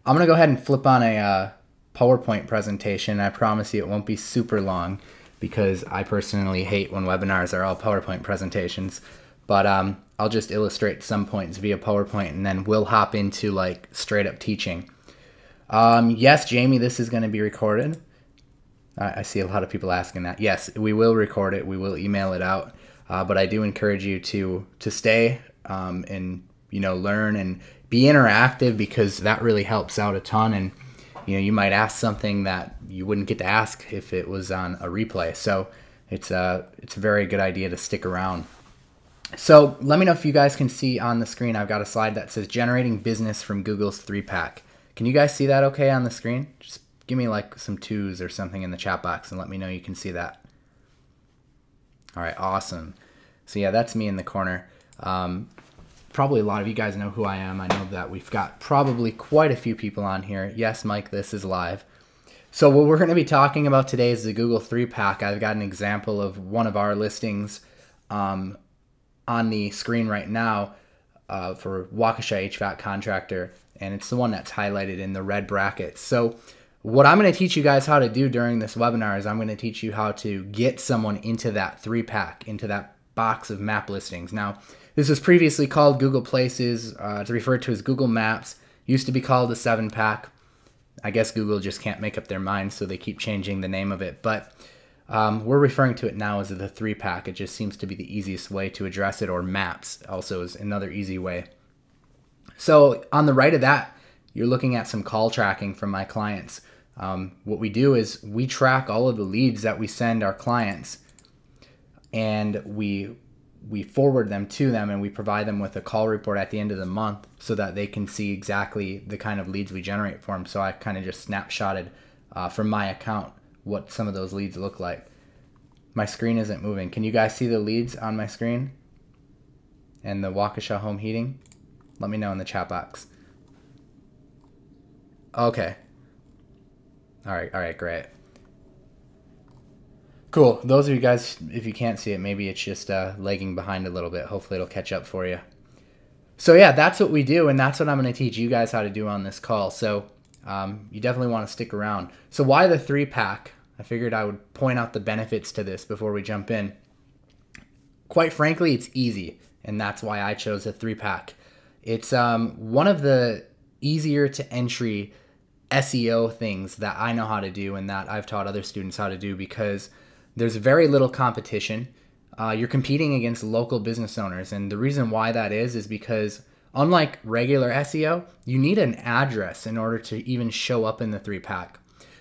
I'm going to go ahead and flip on a PowerPoint presentation. I promise you it won't be super long because I personally hate when webinars are all PowerPoint presentations. But I'll just illustrate some points via PowerPoint and then we'll hop into like straight up teaching. Yes, Jamie, this is going to be recorded. I see a lot of people asking that. Yes, we will record it. We will email it out. But I do encourage you to stay and learn and be interactive, because that really helps out a ton. And you might ask something that you wouldn't get to ask if it was on a replay. So it's a very good idea to stick around. So let me know if you guys can see on the screen. I've got a slide that says generating business from Google's 3-pack. Can you guys see that okay on the screen? Just give me like some 2s or something in the chat box and let me know you can see that. All right, awesome. So yeah, that's me in the corner. Probably a lot of you guys know who I am. I know that we've got probably quite a few people on here. Yes, Mike, this is live. So what we're going to be talking about today is the Google 3-pack. I've got an example of one of our listings on the screen right now for Waukesha HVAC contractor, and it's the one that's highlighted in the red brackets. So what I'm going to teach you guys how to do during this webinar is I'm going to teach you how to get someone into that 3-pack, into that box of map listings. Now, this was previously called Google Places. It's referred to as Google Maps. Used to be called the 7-pack. I guess Google just can't make up their mind, so they keep changing the name of it. But we're referring to it now as the 3-pack. It just seems to be the easiest way to address it, or Maps also is another easy way. So on the right of that, you're looking at some call tracking from my clients. What we do is we track all of the leads that we send our clients, and we forward them to them, and we provide them with a call report at the end of the month so that they can see exactly the kind of leads we generate for them. So I kind of just snapshotted from my account what some of those leads look like. My screen isn't moving. Can you guys see the leads on my screen and the Waukesha home heating? Let me know in the chat box. Okay. All right, great. Cool. Those of you guys, if you can't see it, maybe it's just lagging behind a little bit. Hopefully it'll catch up for you. So yeah, that's what we do, and that's what I'm going to teach you guys how to do on this call. So you definitely want to stick around. So why the 3-pack? I figured I would point out the benefits to this before we jump in. Quite frankly, it's easy, and that's why I chose a 3-pack. It's one of the easier to entry SEO things that I know how to do and that I've taught other students how to do, because there's very little competition. You're competing against local business owners, and the reason why that is because unlike regular SEO, you need an address in order to even show up in the 3-pack.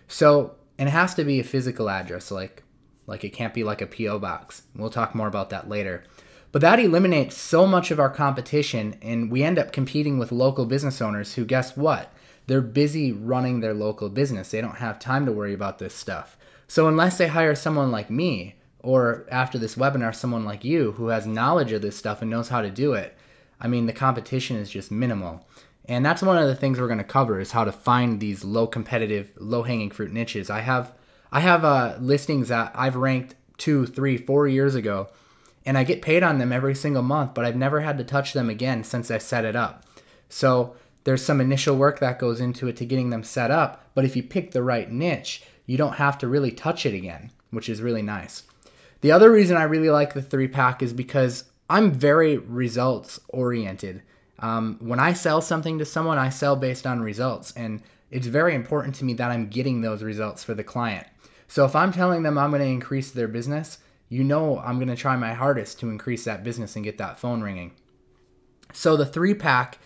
So, and it has to be a physical address, like it can't be like a PO box. We'll talk more about that later. But that eliminates so much of our competition, and we end up competing with local business owners who, guess what? They're busy running their local business. They don't have time to worry about this stuff. So unless they hire someone like me, or after this webinar, someone like you who has knowledge of this stuff and knows how to do it, I mean, the competition is just minimal. And that's one of the things we're going to cover, is how to find these low competitive, low hanging fruit niches. I have listings that I've ranked 2, 3, 4 years ago, and I get paid on them every single month, but I've never had to touch them again since I set it up. So there's some initial work that goes into it to getting them set up, but if you pick the right niche, you don't have to really touch it again, which is really nice. The other reason I really like the 3-pack is because I'm very results oriented. When I sell something to someone, I sell based on results, and it's very important to me that I'm getting those results for the client. So if I'm telling them I'm going to increase their business, I'm going to try my hardest to increase that business and get that phone ringing. So the 3-pack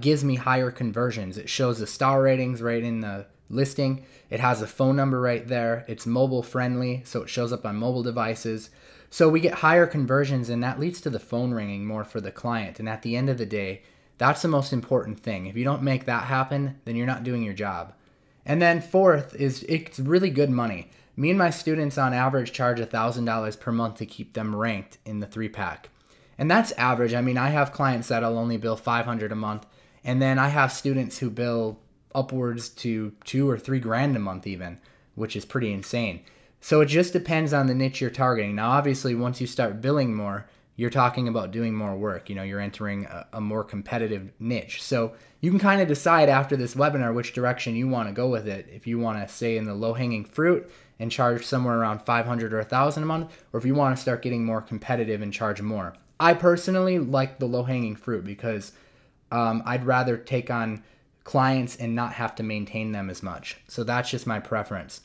gives me higher conversions. It shows the star ratings right in the listing. It has a phone number right there. It's mobile friendly, so it shows up on mobile devices. So we get higher conversions, and that leads to the phone ringing more for the client. And at the end of the day, that's the most important thing. If you don't make that happen, then you're not doing your job. And then fourth is it's really good money. Me and my students on average charge $1,000 per month to keep them ranked in the 3-pack. And that's average. I mean, I have clients that'll only bill $500 a month, and then I have students who bill upwards to $2,000 or $3,000 a month even, which is pretty insane. So it just depends on the niche you're targeting. Now, obviously, once you start billing more, you're talking about doing more work. You're entering a more competitive niche. So you can kind of decide after this webinar which direction you want to go with it. If you want to stay in the low-hanging fruit and charge somewhere around $500 or $1,000 a month, or if you want to start getting more competitive and charge more. I personally like the low-hanging fruit because I'd rather take on clients and not have to maintain them as much. So that's just my preference.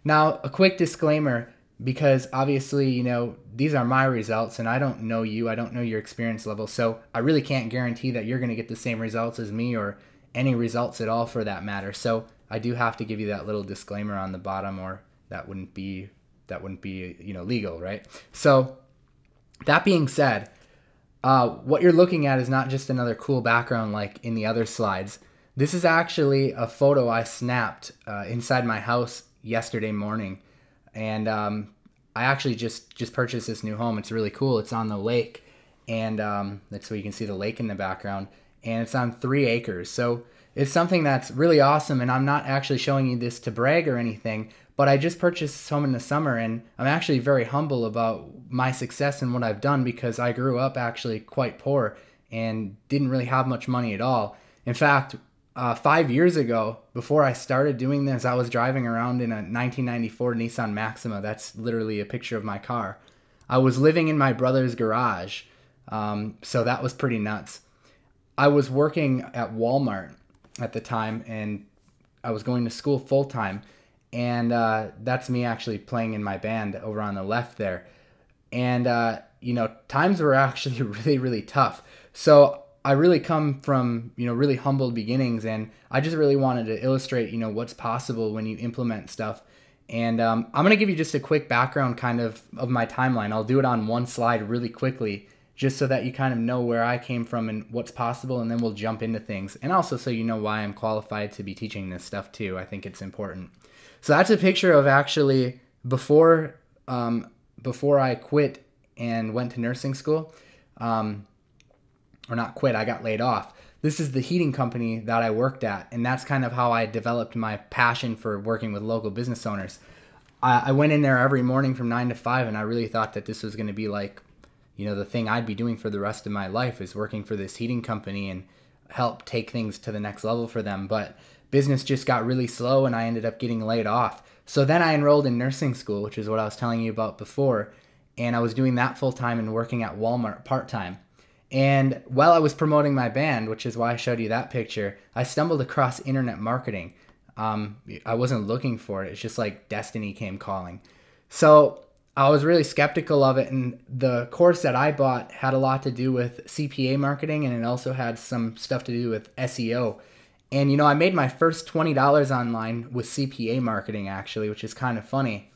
Now, a quick disclaimer, because obviously, these are my results and I don't know you, I don't know your experience level, so I really can't guarantee that you're going to get the same results as me or any results at all for that matter. So I do have to give you that little disclaimer on the bottom, or that wouldn't be legal, right? So that being said, what you're looking at is not just another cool background like in the other slides. This is actually a photo I snapped inside my house yesterday morning. And I actually just purchased this new home. It's really cool. It's on the lake, and that's where you can see the lake in the background. And it's on 3 acres. So it's something that's really awesome, and I'm not actually showing you this to brag or anything, but I just purchased this home in the summer, and I'm actually very humble about my success and what I've done because I grew up actually quite poor and didn't really have much money at all. In fact, 5 years ago, before I started doing this, I was driving around in a 1994 Nissan Maxima. That's literally a picture of my car. I was living in my brother's garage, so that was pretty nuts. I was working at Walmart at the time, and I was going to school full-time, and that's me actually playing in my band over on the left there. And, times were actually really, really tough. So I really come from, really humble beginnings, and I just really wanted to illustrate, what's possible when you implement stuff. And I'm going to give you just a quick background kind of my timeline. I'll do it on one slide really quickly, just so that you kind of know where I came from and what's possible, and then we'll jump into things. And also so you know why I'm qualified to be teaching this stuff too. I think it's important. So that's a picture of actually before I quit and went to nursing school. Or not quit, I got laid off. This is the heating company that I worked at, and that's kind of how I developed my passion for working with local business owners. I went in there every morning from 9 to 5, and I really thought that this was going to be like, the thing I'd be doing for the rest of my life, is working for this heating company and help take things to the next level for them. But business just got really slow, and I ended up getting laid off. So then I enrolled in nursing school, which is what I was telling you about before, and I was doing that full-time and working at Walmart part-time. And while I was promoting my band, which is why I showed you that picture, I stumbled across internet marketing. I wasn't looking for it. It's just like destiny came calling. So I was really skeptical of it, and the course that I bought had a lot to do with CPA marketing, and it also had some stuff to do with SEO. And, I made my first $20 online with CPA marketing, actually, which is kind of funny.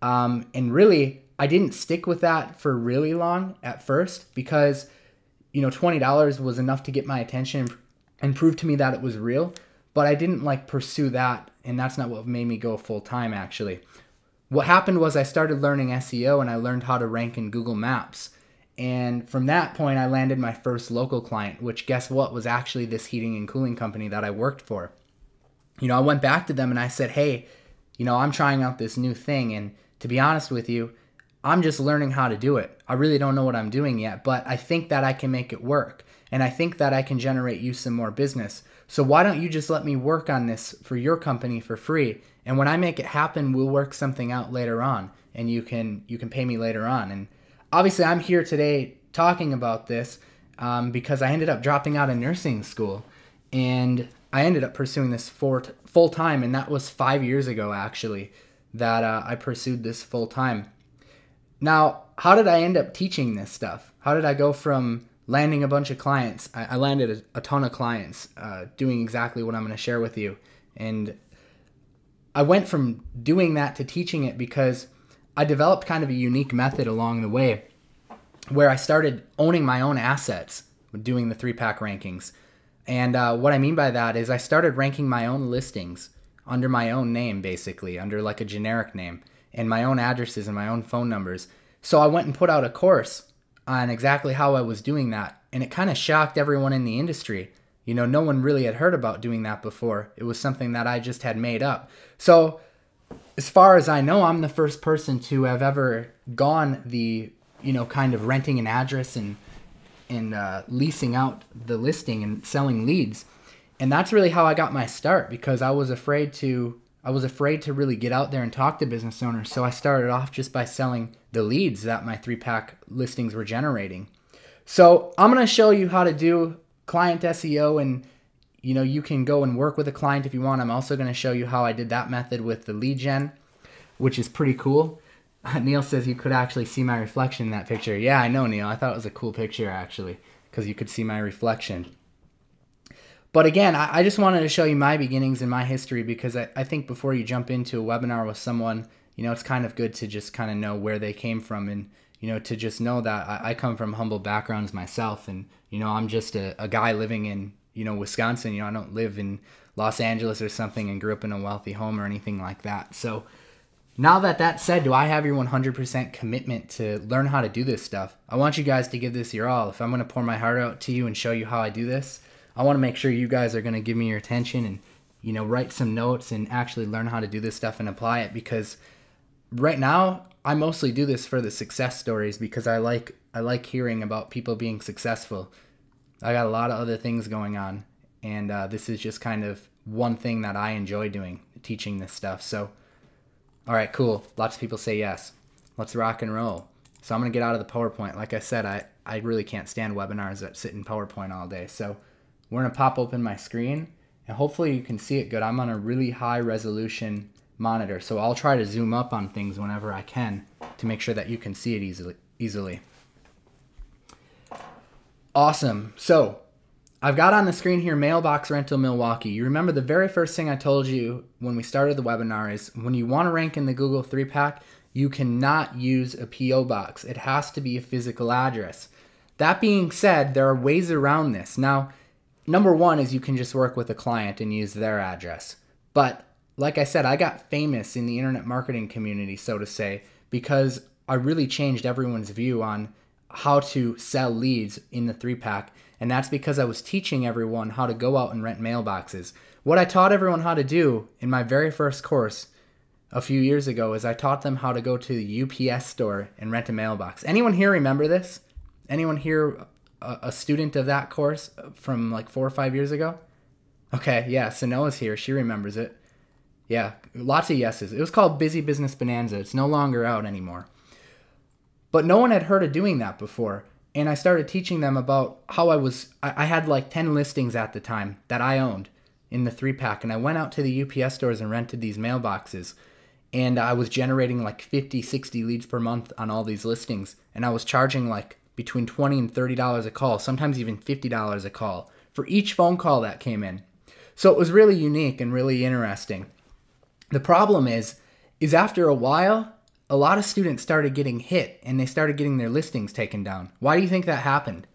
And really, I didn't stick with that for really long at first because $20 was enough to get my attention and prove to me that it was real, but I didn't pursue that, and that's not what made me go full time actually. What happened was I started learning SEO, and I learned how to rank in Google Maps. And from that point, I landed my first local client, which guess what, was actually this heating and cooling company that I worked for. I went back to them and I said, hey, I'm trying out this new thing, and to be honest with you, I'm just learning how to do it. I really don't know what I'm doing yet, but I think that I can make it work. And I think that I can generate you some more business. So why don't you just let me work on this for your company for free? And when I make it happen, we'll work something out later on, and you can pay me later on. And obviously I'm here today talking about this because I ended up dropping out of nursing school, and I ended up pursuing this full time. And that was 5 years ago actually that I pursued this full time. Now, how did I end up teaching this stuff? How did I go from landing a bunch of clients? I landed a ton of clients doing exactly what I'm going to share with you. And I went from doing that to teaching it because I developed kind of a unique method along the way where I started owning my own assets doing the 3-pack rankings. And what I mean by that is I started ranking my own listings under my own name, basically, under like a generic name, and my own addresses and my own phone numbers. So I went and put out a course on exactly how I was doing that, and it kind of shocked everyone in the industry. No one really had heard about doing that before. It was something that I just had made up. So as far as I know, I'm the first person to have ever gone the kind of renting an address and leasing out the listing and selling leads. And that's really how I got my start, because I was afraid to really get out there and talk to business owners. So I started off just by selling the leads that my 3-pack listings were generating. So I'm going to show you how to do client SEO, and you can go and work with a client if you want. I'm also going to show you how I did that method with the lead gen, which is pretty cool. Neil says you could actually see my reflection in that picture. Yeah, I know, Neil. I thought it was a cool picture, actually, because you could see my reflection. But again, I just wanted to show you my beginnings and my history, because I think before you jump into a webinar with someone, it's kind of good to just kind of know where they came from, and, to just know that I come from humble backgrounds myself, and, I'm just a guy living in, Wisconsin. I don't live in Los Angeles or something and grew up in a wealthy home or anything like that. So now that said, do I have your 100% commitment to learn how to do this stuff? I want you guys to give this your all. If I'm going to pour my heart out to you and show you how I do this, I want to make sure you guys are going to give me your attention and, write some notes and actually learn how to do this stuff and apply it. Because right now, I mostly do this for the success stories, because I like hearing about people being successful. I got a lot of other things going on, and this is just kind of one thing that I enjoy doing, teaching this stuff. So, all right, cool. Lots of people say yes. Let's rock and roll. So I'm going to get out of the PowerPoint. Like I said, I really can't stand webinars that sit in PowerPoint all day. So we're going to pop open my screen, and hopefully you can see it good. I'm on a really high resolution monitor, so I'll try to zoom up on things whenever I can to make sure that you can see it easily. Awesome. So I've got on the screen here Mailbox Rental Milwaukee. You remember the very first thing I told you when we started the webinar is when you want to rank in the Google 3-pack, you cannot use a P.O. box. It has to be a physical address. That being said, there are ways around this. Now, number one is you can just work with a client and use their address. But like I said, I got famous in the internet marketing community, so to say, because I really changed everyone's view on how to sell leads in the 3-pack. And that's because I was teaching everyone how to go out and rent mailboxes. What I taught everyone how to do in my very first course a few years ago is I taught them how to go to the UPS store and rent a mailbox. Anyone here remember this? Anyone here a student of that course from like 4 or 5 years ago? Okay, yeah, Sanoa's here. She remembers it. Yeah, lots of yeses. It was called Busy Business Bonanza. It's no longer out anymore. But no one had heard of doing that before. And I started teaching them about how I had like 10 listings at the time that I owned in the 3-pack. And I went out to the UPS stores and rented these mailboxes. And I was generating like 50, 60 leads per month on all these listings. And I was charging like between $20 and $30 a call, sometimes even $50 a call for each phone call that came in. So it was really unique and really interesting. The problem is after a while, a lot of students started getting hit and they started getting their listings taken down. Why do you think that happened?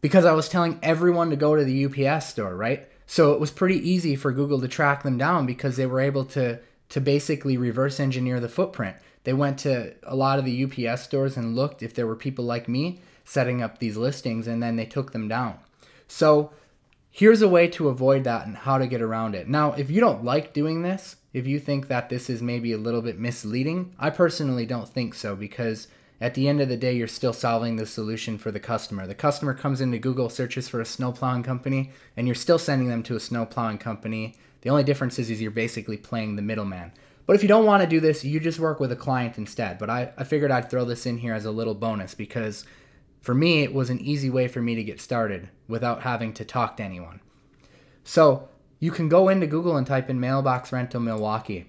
Because I was telling everyone to go to the UPS store, right? So it was pretty easy for Google to track them down because they were able to basically reverse engineer the footprint. They went to a lot of the UPS stores and looked if there were people like me setting up these listings, and then they took them down. So here's a way to avoid that and how to get around it. Now, if you don't like doing this, if you think that this is maybe a little bit misleading, I personally don't think so, because at the end of the day, you're still solving the solution for the customer. The customer comes into Google, searches for a snowplowing company, and you're still sending them to a snowplowing company. The only difference is you're basically playing the middleman. But if you don't want to do this, you just work with a client instead. But I figured I'd throw this in here as a little bonus, because for me, it was an easy way for me to get started without having to talk to anyone. So you can go into Google and type in Mailbox Rental Milwaukee.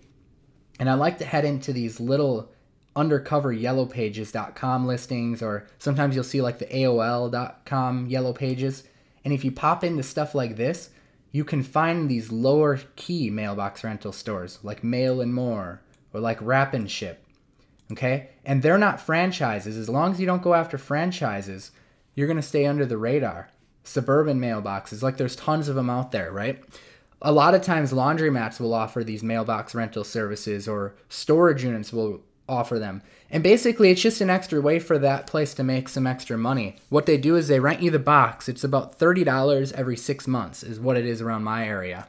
And I like to head into these little undercover yellowpages.com listings, or sometimes you'll see like the AOL.com yellow pages. And if you pop into stuff like this, you can find these lower key mailbox rental stores like Mail and More or like Wrap and Ship. Okay? And they're not franchises. As long as you don't go after franchises, you're going to stay under the radar. Suburban mailboxes, like there's tons of them out there, right? A lot of times laundromats will offer these mailbox rental services, or storage units will offer them. And basically it's just an extra way for that place to make some extra money. What they do is they rent you the box. It's about $30 every 6 months is what it is around my area.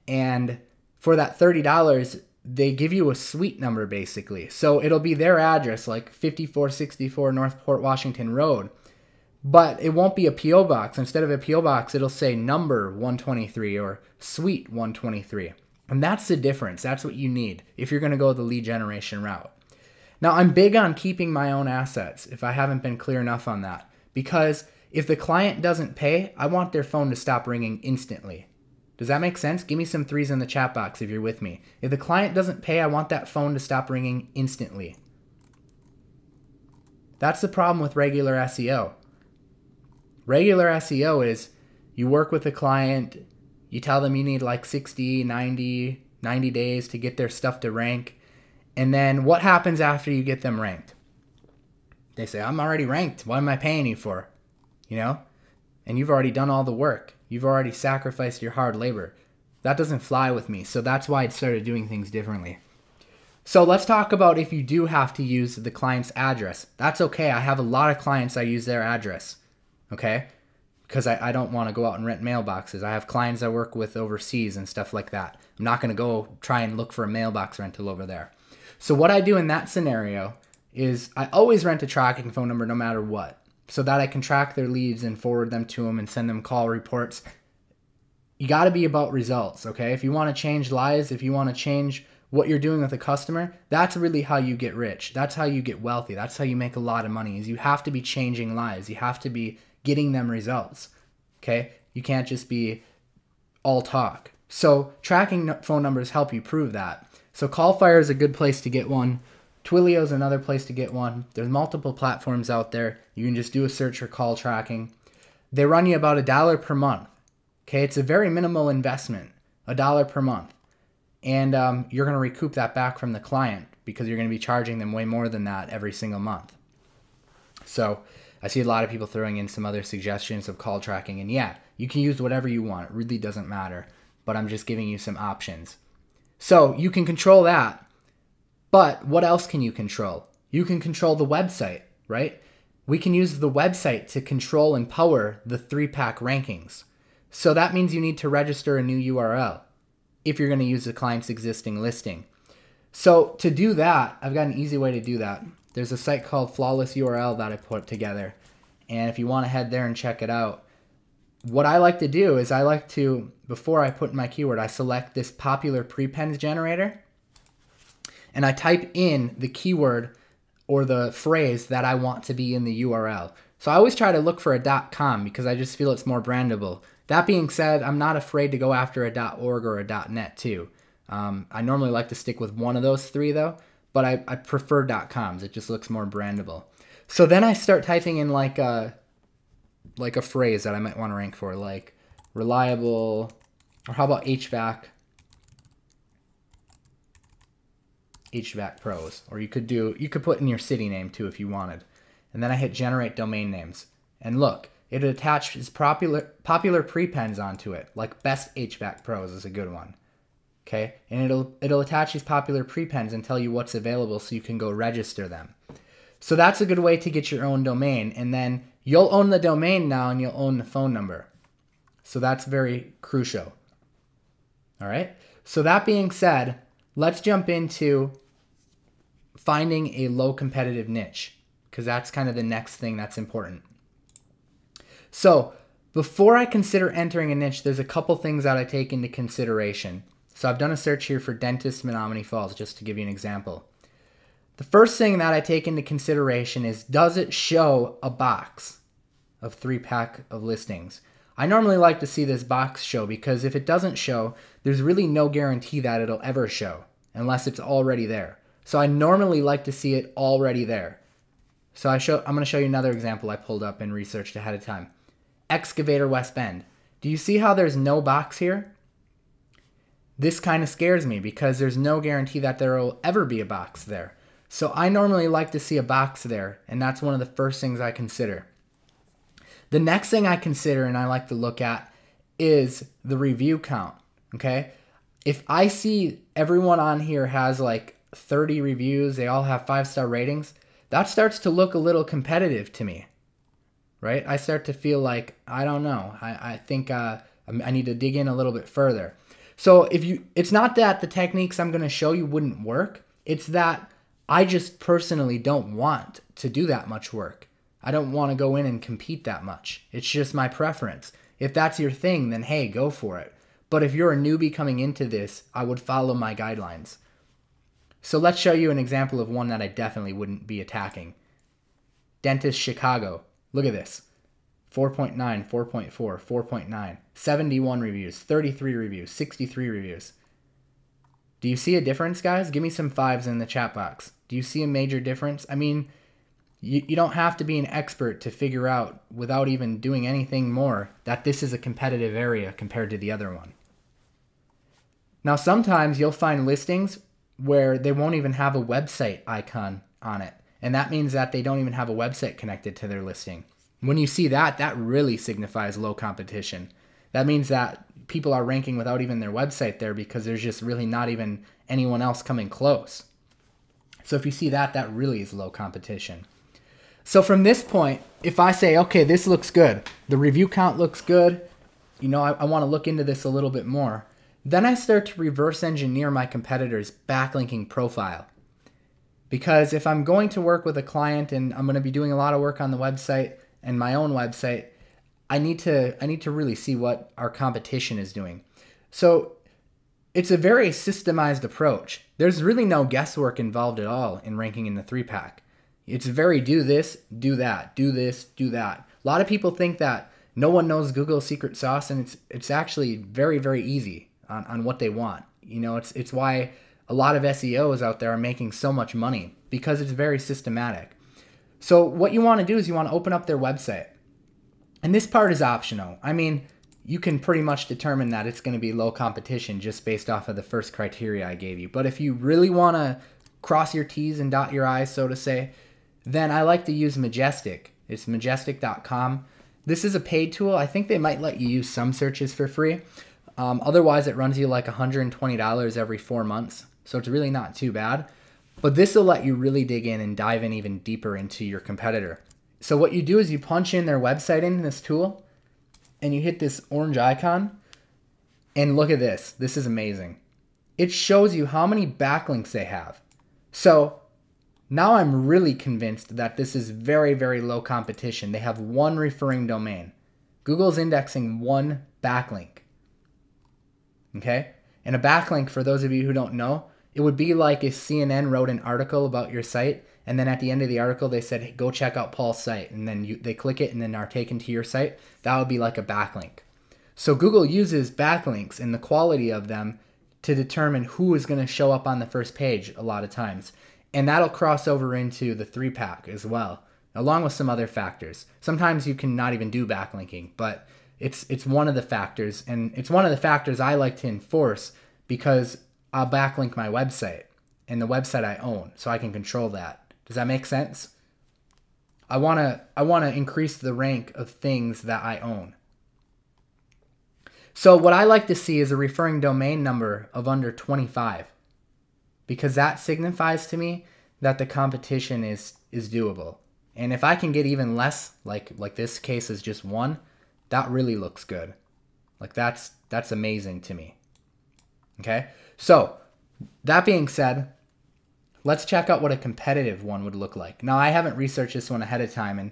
And for that $30, they give you a suite number basically. So it'll be their address, like 5464 North Port Washington Road, but it won't be a P.O. box. Instead of a P.O. box, it'll say number 123 or suite 123. And that's the difference. That's what you need if you're going to go the lead generation route. Now, I'm big on keeping my own assets, if I haven't been clear enough on that, because if the client doesn't pay, I want their phone to stop ringing instantly. Does that make sense? Give me some 3s in the chat box if you're with me. If the client doesn't pay, I want that phone to stop ringing instantly. That's the problem with regular SEO. Regular SEO is you work with a client, you tell them you need like 60, 90 days to get their stuff to rank. And then what happens after you get them ranked? They say, I'm already ranked. What am I paying you for? You know? And you've already done all the work. You've already sacrificed your hard labor. That doesn't fly with me. So that's why I started doing things differently. So let's talk about if you do have to use the client's address. That's okay. I have a lot of clients I use their address. Okay? Because I don't want to go out and rent mailboxes. I have clients I work with overseas and stuff like that. I'm not going to go try and look for a mailbox rental over there. So what I do in that scenario is I always rent a tracking phone number no matter what, so that I can track their leads and forward them to them and send them call reports. You got to be about results, okay? If you want to change lives, if you want to change what you're doing with a customer, that's really how you get rich. That's how you get wealthy. That's how you make a lot of money, is you have to be changing lives. You have to be getting them results, okay? You can't just be all talk. So tracking phone numbers help you prove that. So CallFire is a good place to get one. Twilio is another place to get one. There's multiple platforms out there. You can just do a search for call tracking. They run you about $1 per month. Okay, it's a very minimal investment, $1 per month. And you're going to recoup that back from the client because you're going to be charging them way more than that every single month. So I see a lot of people throwing in some other suggestions of call tracking. And yeah, you can use whatever you want. It really doesn't matter. But I'm just giving you some options. So you can control that. But what else can you control? You can control the website, right? We can use the website to control and power the 3-pack rankings. So that means you need to register a new URL if you're going to use the client's existing listing. So to do that, I've got an easy way to do that. There's a site called Flawless URL that I put together. And if you want to head there and check it out, what I like to do is I like to, before I put in my keyword, I select this popular prepends generator and I type in the keyword or the phrase that I want to be in the URL. So I always try to look for a .com because I just feel it's more brandable. That being said, I'm not afraid to go after a .org or a .net too. I normally like to stick with one of those 3 though, but I prefer .coms. It just looks more brandable. So then I start typing in like a phrase that I might want to rank for, like reliable, or how about HVAC pros, or you could put in your city name too if you wanted. And then I hit generate domain names, and look, it attaches popular prepends onto it, like best HVAC pros is a good one. Okay, and it'll attach these popular prepends and tell you what's available so you can go register them. So that's a good way to get your own domain, and then you'll own the domain now and you'll own the phone number. So that's very crucial. All right, so that being said, let's jump into finding a low competitive niche, because that's kind of the next thing that's important. So before I consider entering a niche, there's a couple things that I take into consideration. So I've done a search here for dentist Menominee Falls, just to give you an example. The first thing that I take into consideration is, does it show a box of 3-pack of listings? I normally like to see this box show because if it doesn't show, there's really no guarantee that it'll ever show unless it's already there. So I normally like to see it already there. So I'm going to show you another example I pulled up and researched ahead of time. Excavator West Bend. Do you see how there's no box here? This kind of scares me because there's no guarantee that there will ever be a box there. So I normally like to see a box there, and that's one of the first things I consider. The next thing I consider and I like to look at is the review count, okay? If I see everyone on here has like 30 reviews, they all have 5-star ratings, that starts to look a little competitive to me, right? I start to feel like, I don't know, I think I need to dig in a little bit further. So it's not that the techniques I'm going to show you wouldn't work. It's that I just personally don't want to do that much work. I don't want to go in and compete that much. It's just my preference. If that's your thing, then hey, go for it. But if you're a newbie coming into this, I would follow my guidelines. So let's show you an example of one that I definitely wouldn't be attacking. Dentist Chicago. Look at this. 4.9, 4.4, 4.9, 71 reviews, 33 reviews, 63 reviews. Do you see a difference, guys? Give me some 5s in the chat box. Do you see a major difference? I mean, you don't have to be an expert to figure out, without even doing anything more, that this is a competitive area compared to the other one. Now, sometimes you'll find listings where they won't even have a website icon on it. And that means that they don't even have a website connected to their listing. When you see that, that really signifies low competition. That means that people are ranking without even their website there because there's just really not even anyone else coming close. So if you see that, that really is low competition. So from this point, if I say, okay, this looks good, the review count looks good, you know, I want to look into this a little bit more, then I start to reverse engineer my competitor's backlinking profile. Because if I'm going to work with a client and I'm going to be doing a lot of work on the website and my own website, I need to really see what our competition is doing. So it's a very systemized approach. There's really no guesswork involved at all in ranking in the 3-pack. It's very do this, do that, do this, do that. A lot of people think that no one knows Google's secret sauce, and it's actually very, very easy on what they want. You know, it's why a lot of SEOs out there are making so much money, because it's very systematic. So what you want to do is you want to open up their website. And this part is optional. I mean, you can pretty much determine that it's going to be low competition just based off of the first criteria I gave you. But if you really want to cross your T's and dot your I's, so to say, then I like to use Majestic. It's majestic.com. This is a paid tool. I think they might let you use some searches for free. Otherwise, it runs you like $120 every 4 months. So it's really not too bad. But this will let you really dig in and dive in even deeper into your competitor. So what you do is you punch in their website in this tool, and you hit this orange icon, and look at this. This is amazing. It shows you how many backlinks they have. So now I'm really convinced that this is very, very low competition. They have one referring domain. Google's indexing one backlink. Okay? And a backlink, for those of you who don't know, it would be like if CNN wrote an article about your site, and then at the end of the article they said, hey, go check out Paul's site, and then they click it and then are taken to your site. That would be like a backlink. So Google uses backlinks and the quality of them to determine who is going to show up on the first page a lot of times. And that'll cross over into the 3-pack as well, along with some other factors. Sometimes you can not even do backlinking, but it's one of the factors, and it's one of the factors I like to enforce because I'll backlink my website and the website I own, so I can control that. Does that make sense? I wanna increase the rank of things that I own. So what I like to see is a referring domain number of under 25, because that signifies to me that the competition is doable. And if I can get even less, like this case is just 1, that really looks good. Like that's amazing to me. Okay? So, that being said, let's check out what a competitive one would look like. Now, I haven't researched this one ahead of time, and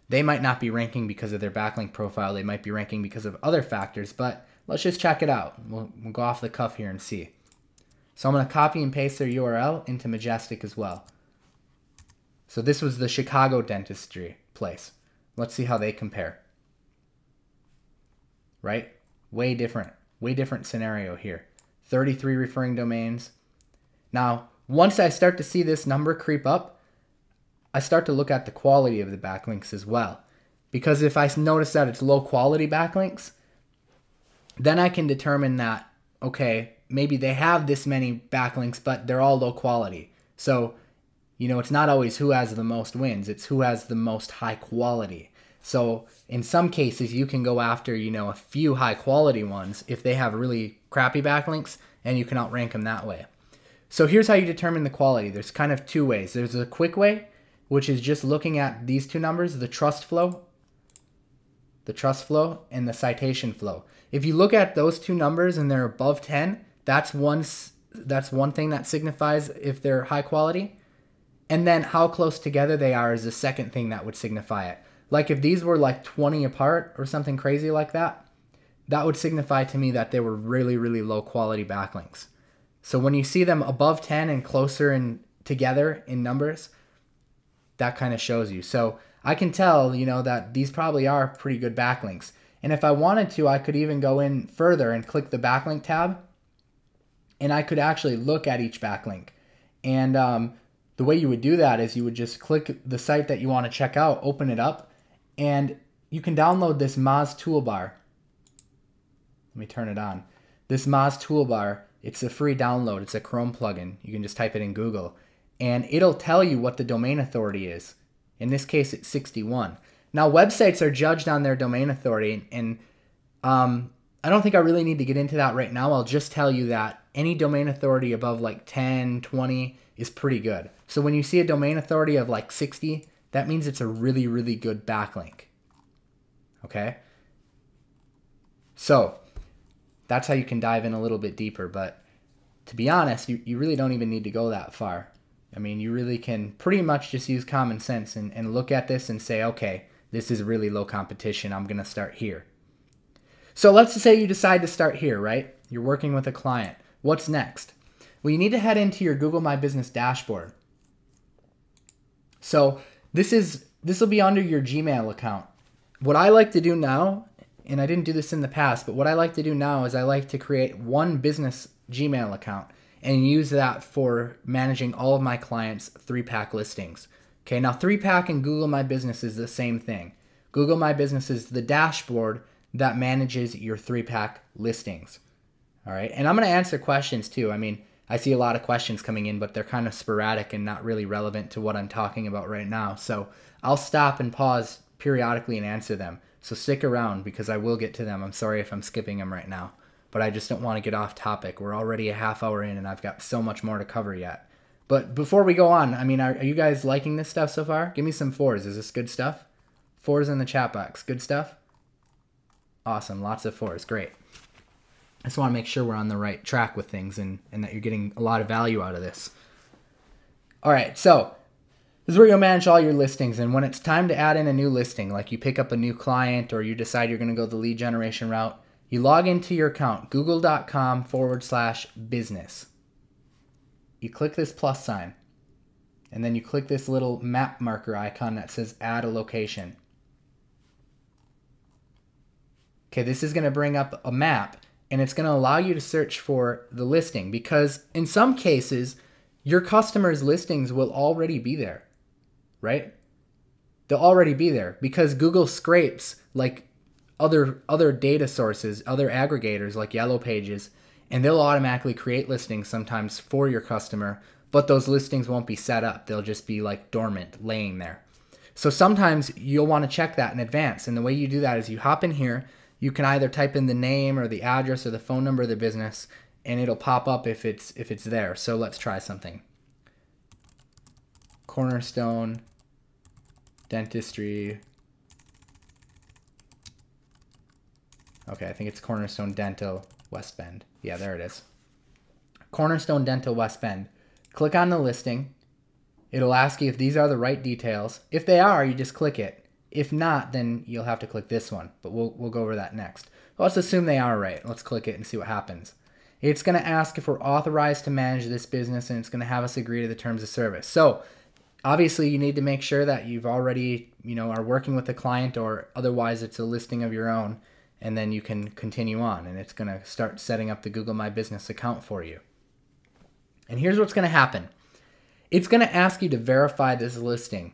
they might not be ranking because of their backlink profile. They might be ranking because of other factors, but let's just check it out. We'll go off the cuff here and see. So I'm going to copy and paste their URL into Majestic as well. So this was the Chicago dentistry place. Let's see how they compare. Right? Way different scenario here. 33 referring domains. Now, once I start to see this number creep up, I start to look at the quality of the backlinks as well. Because if I notice that it's low quality backlinks, then I can determine that, okay, maybe they have this many backlinks, but they're all low quality. So, you know, it's not always who has the most wins, it's who has the most high quality. So in some cases, you can go after, you know, a few high quality ones if they have really crappy backlinks, and you can outrank them that way. So here's how you determine the quality. There's kind of 2 ways. There's a quick way, which is just looking at these 2 numbers, the trust flow and the citation flow. if you look at those two numbers and they're above 10, that's one thing that signifies if they're high quality. And then how close together they are is the second thing that would signify it. Like if these were like 20 apart or something crazy like that, that would signify to me that they were really, really low quality backlinks. So when you see them above 10 and closer and together in numbers, that kind of shows you. So I can tell, that these probably are pretty good backlinks. And if I wanted to, I could even go in further and click the backlink tab, and I could actually look at each backlink. And the way you would do that is you would just click the site that you want to check out, open it up, and you can download this Moz toolbar. Let me turn it on. This Moz toolbar, it's a free download. It's a Chrome plugin. You can just type it in Google, and it'll tell you what the domain authority is. In this case, it's 61. Now, websites are judged on their domain authority, and I don't think I really need to get into that right now. I'll just tell you that any domain authority above like 10, 20 is pretty good. So when you see a domain authority of like 60, that means it's a really, really good backlink. Okay? So that's how you can dive in a little bit deeper. But to be honest, you really don't even need to go that far. I mean, you really can pretty much just use common sense and look at this and say, okay, this is really low competition. I'm going to start here. So let's just say you decide to start here, right? You're working with a client. What's next? Well, you need to head into your Google My Business dashboard. So this will be under your Gmail account. What I like to do now, and I didn't do this in the past, but what I like to do now is I like to create one business Gmail account and use that for managing all of my clients' 3-pack listings. Okay, now 3-pack and Google My Business is the same thing. Google My Business is the dashboard that manages your 3-pack listings. All right, and I'm going to answer questions too. I mean, I see a lot of questions coming in, but they're kind of sporadic and not really relevant to what I'm talking about right now. So I'll stop and pause periodically and answer them. So stick around because I will get to them. I'm sorry if I'm skipping them right now, but I just don't want to get off topic. We're already a half hour in and I've got so much more to cover yet. But before we go on, I mean, are you guys liking this stuff so far? Give me some 4s. Is this good stuff? 4s in the chat box. Good stuff? Awesome. Lots of 4s. Great. I just want to make sure we're on the right track with things and that you're getting a lot of value out of this. All right, so this is where you'll manage all your listings. And when it's time to add in a new listing, like you pick up a new client or you decide you're going to go the lead generation route, you log into your account, google.com/business. You click this plus sign, and then you click this little map marker icon that says add a location. Okay, this is going to bring up a map, and it's going to allow you to search for the listing because in some cases, your customers' listings will already be there, right? They'll already be there because Google scrapes like other data sources, other aggregators like Yellow Pages, and they'll automatically create listings sometimes for your customer, but those listings won't be set up. They'll just be like dormant, laying there. So sometimes you'll want to check that in advance, and the way you do that is you hop in here. You can either type in the name or the address or the phone number of the business, and it'll pop up if it's there. So let's try something. Cornerstone Dentistry. Okay, I think it's Cornerstone Dental West Bend. Yeah, there it is. Cornerstone Dental West Bend. Click on the listing. It'll ask you if these are the right details. If they are, you just click it. If not, then you'll have to click this one, but we'll go over that next. Let's assume they are right. Let's click it and see what happens. It's going to ask if we're authorized to manage this business, and it's going to have us agree to the terms of service. So obviously you need to make sure that you've already, are working with a client, or otherwise it's a listing of your own, and then you can continue on, and it's going to start setting up the Google My Business account for you. And here's what's going to happen. It's going to ask you to verify this listing.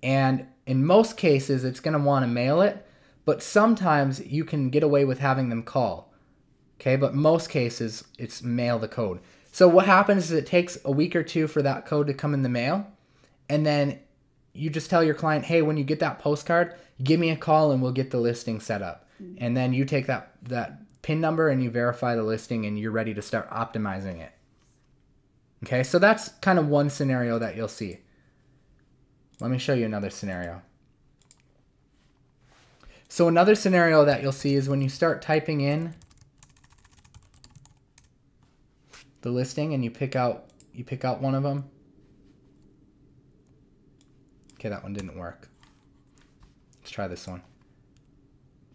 And in most cases, it's going to want to mail it, but sometimes you can get away with having them call. Okay, but most cases, it's mail the code. So what happens is it takes a week or two for that code to come in the mail, and then you just tell your client, hey, when you get that postcard, give me a call and we'll get the listing set up. And then you take that PIN number and you verify the listing and you're ready to start optimizing it. Okay, so that's kind of one scenario that you'll see. Let me show you another scenario. So another scenario that you'll see is when you start typing in the listing and you pick out one of them. Okay, that one didn't work. Let's try this one.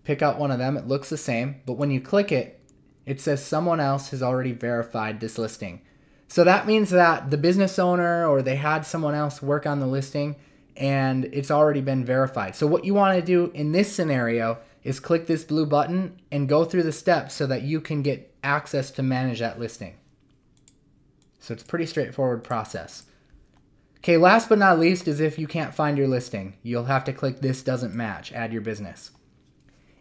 Pick out one of them. It looks the same, but when you click it, it says someone else has already verified this listing. So that means that the business owner or they had someone else work on the listing and it's already been verified. So what you want to do in this scenario is click this blue button and go through the steps so that you can get access to manage that listing. So it's a pretty straightforward process. Okay, last but not least is if you can't find your listing, you'll have to click this doesn't match, add your business.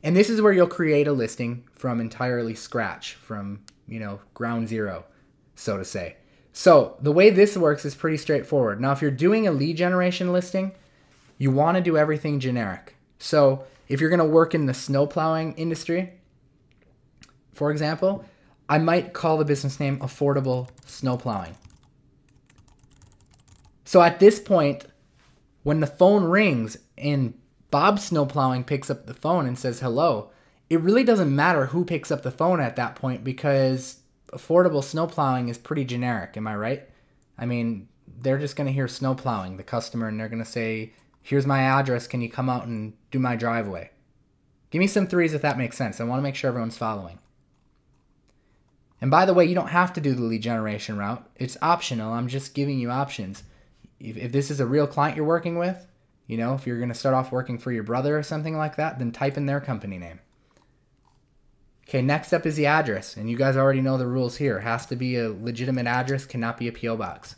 And this is where you'll create a listing from entirely scratch, from, ground zero, so to say. So the way this works is pretty straightforward. Now, if you're doing a lead generation listing, you want to do everything generic. So if you're going to work in the snow plowing industry, for example, I might call the business name Affordable Snow Plowing. So at this point, when the phone rings and Bob Snow Plowing picks up the phone and says hello, it really doesn't matter who picks up the phone at that point because Affordable Snow Plowing is pretty generic, am I right? I mean, they're just going to hear snow plowing, the customer, and they're going to say, here's my address, can you come out and do my driveway? Give me some threes if that makes sense. I want to make sure everyone's following. And by the way, you don't have to do the lead generation route. It's optional. I'm just giving you options. If this is a real client you're working with, if you're going to start off working for your brother or something like that, then type in their company name. Okay, next up is the address. And you guys already know the rules here. It has to be a legitimate address, cannot be a P.O. box.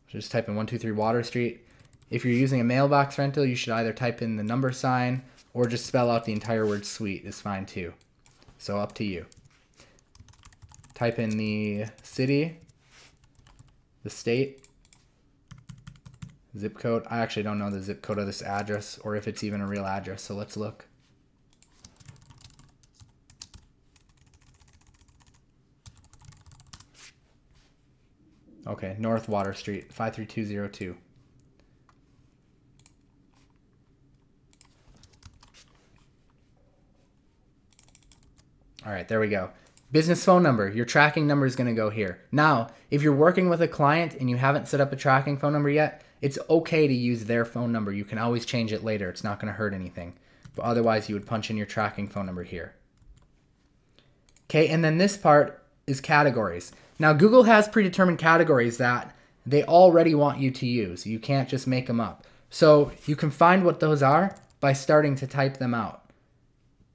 Just type in 123 Water Street. If you're using a mailbox rental, you should either type in the number sign or just spell out the entire word suite is fine too. So up to you. Type in the city, the state, zip code. I actually don't know the zip code of this address or if it's even a real address, so let's look. Okay, North Water Street, 53202. All right, there we go. Business phone number, your tracking number is going to go here. Now, if you're working with a client and you haven't set up a tracking phone number yet, it's okay to use their phone number. You can always change it later. It's not going to hurt anything. But otherwise, you would punch in your tracking phone number here. Okay, and then this part is categories. Now, Google has predetermined categories that they already want you to use. You can't just make them up. So you can find what those are by starting to type them out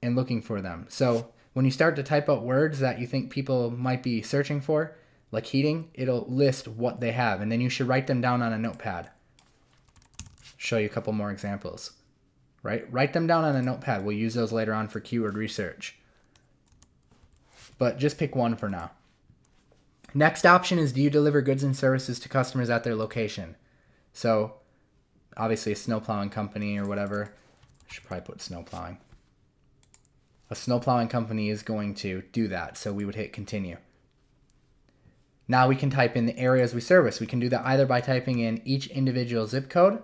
and looking for them. So when you start to type out words that you think people might be searching for, like heating, it'll list what they have, and then you should write them down on a notepad. Show you a couple more examples. Right? Write them down on a notepad. We'll use those later on for keyword research. But just pick one for now. Next option is, do you deliver goods and services to customers at their location? So obviously a snow plowing company or whatever. I should probably put snow plowing. A snow plowing company is going to do that, so we would hit continue. Now we can type in the areas we service. We can do that either by typing in each individual zip code,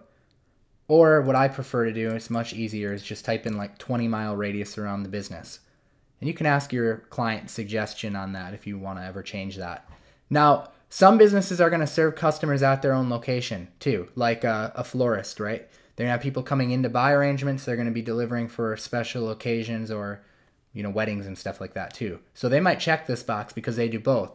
or what I prefer to do, it's much easier, is just type in like 20-mile radius around the business. And you can ask your client suggestion on that if you want to ever change that. Now, some businesses are going to serve customers at their own location too, like a florist, right? They're going to have people coming in to buy arrangements. They're going to be delivering for special occasions or weddings and stuff like that too. So they might check this box because they do both.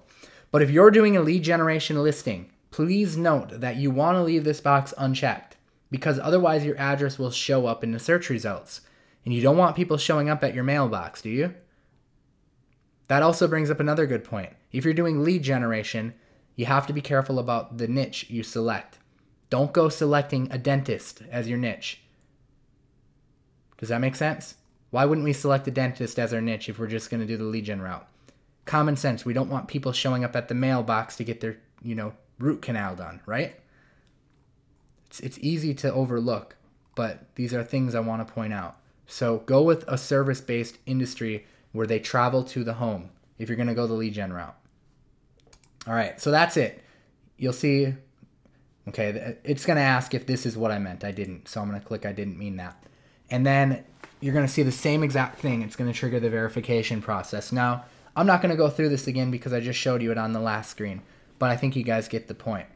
But if you're doing a lead generation listing, please note that you want to leave this box unchecked because otherwise your address will show up in the search results. And you don't want people showing up at your mailbox, do you? That also brings up another good point. If you're doing lead generation, you have to be careful about the niche you select. Don't go selecting a dentist as your niche. Does that make sense? Why wouldn't we select a dentist as our niche if we're just going to do the lead gen route? Common sense. We don't want people showing up at the mailbox to get their, root canal done, right? It's easy to overlook, but these are things I want to point out. So go with a service-based industry where they travel to the home if you're going to go the lead gen route. All right, so that's it. You'll see Okay, it's going to ask if this is what I meant. I didn't, so I'm going to click I didn't mean that. And then you're going to see the same exact thing. It's going to trigger the verification process. Now, I'm not going to go through this again because I just showed you it on the last screen, but I think you guys get the point.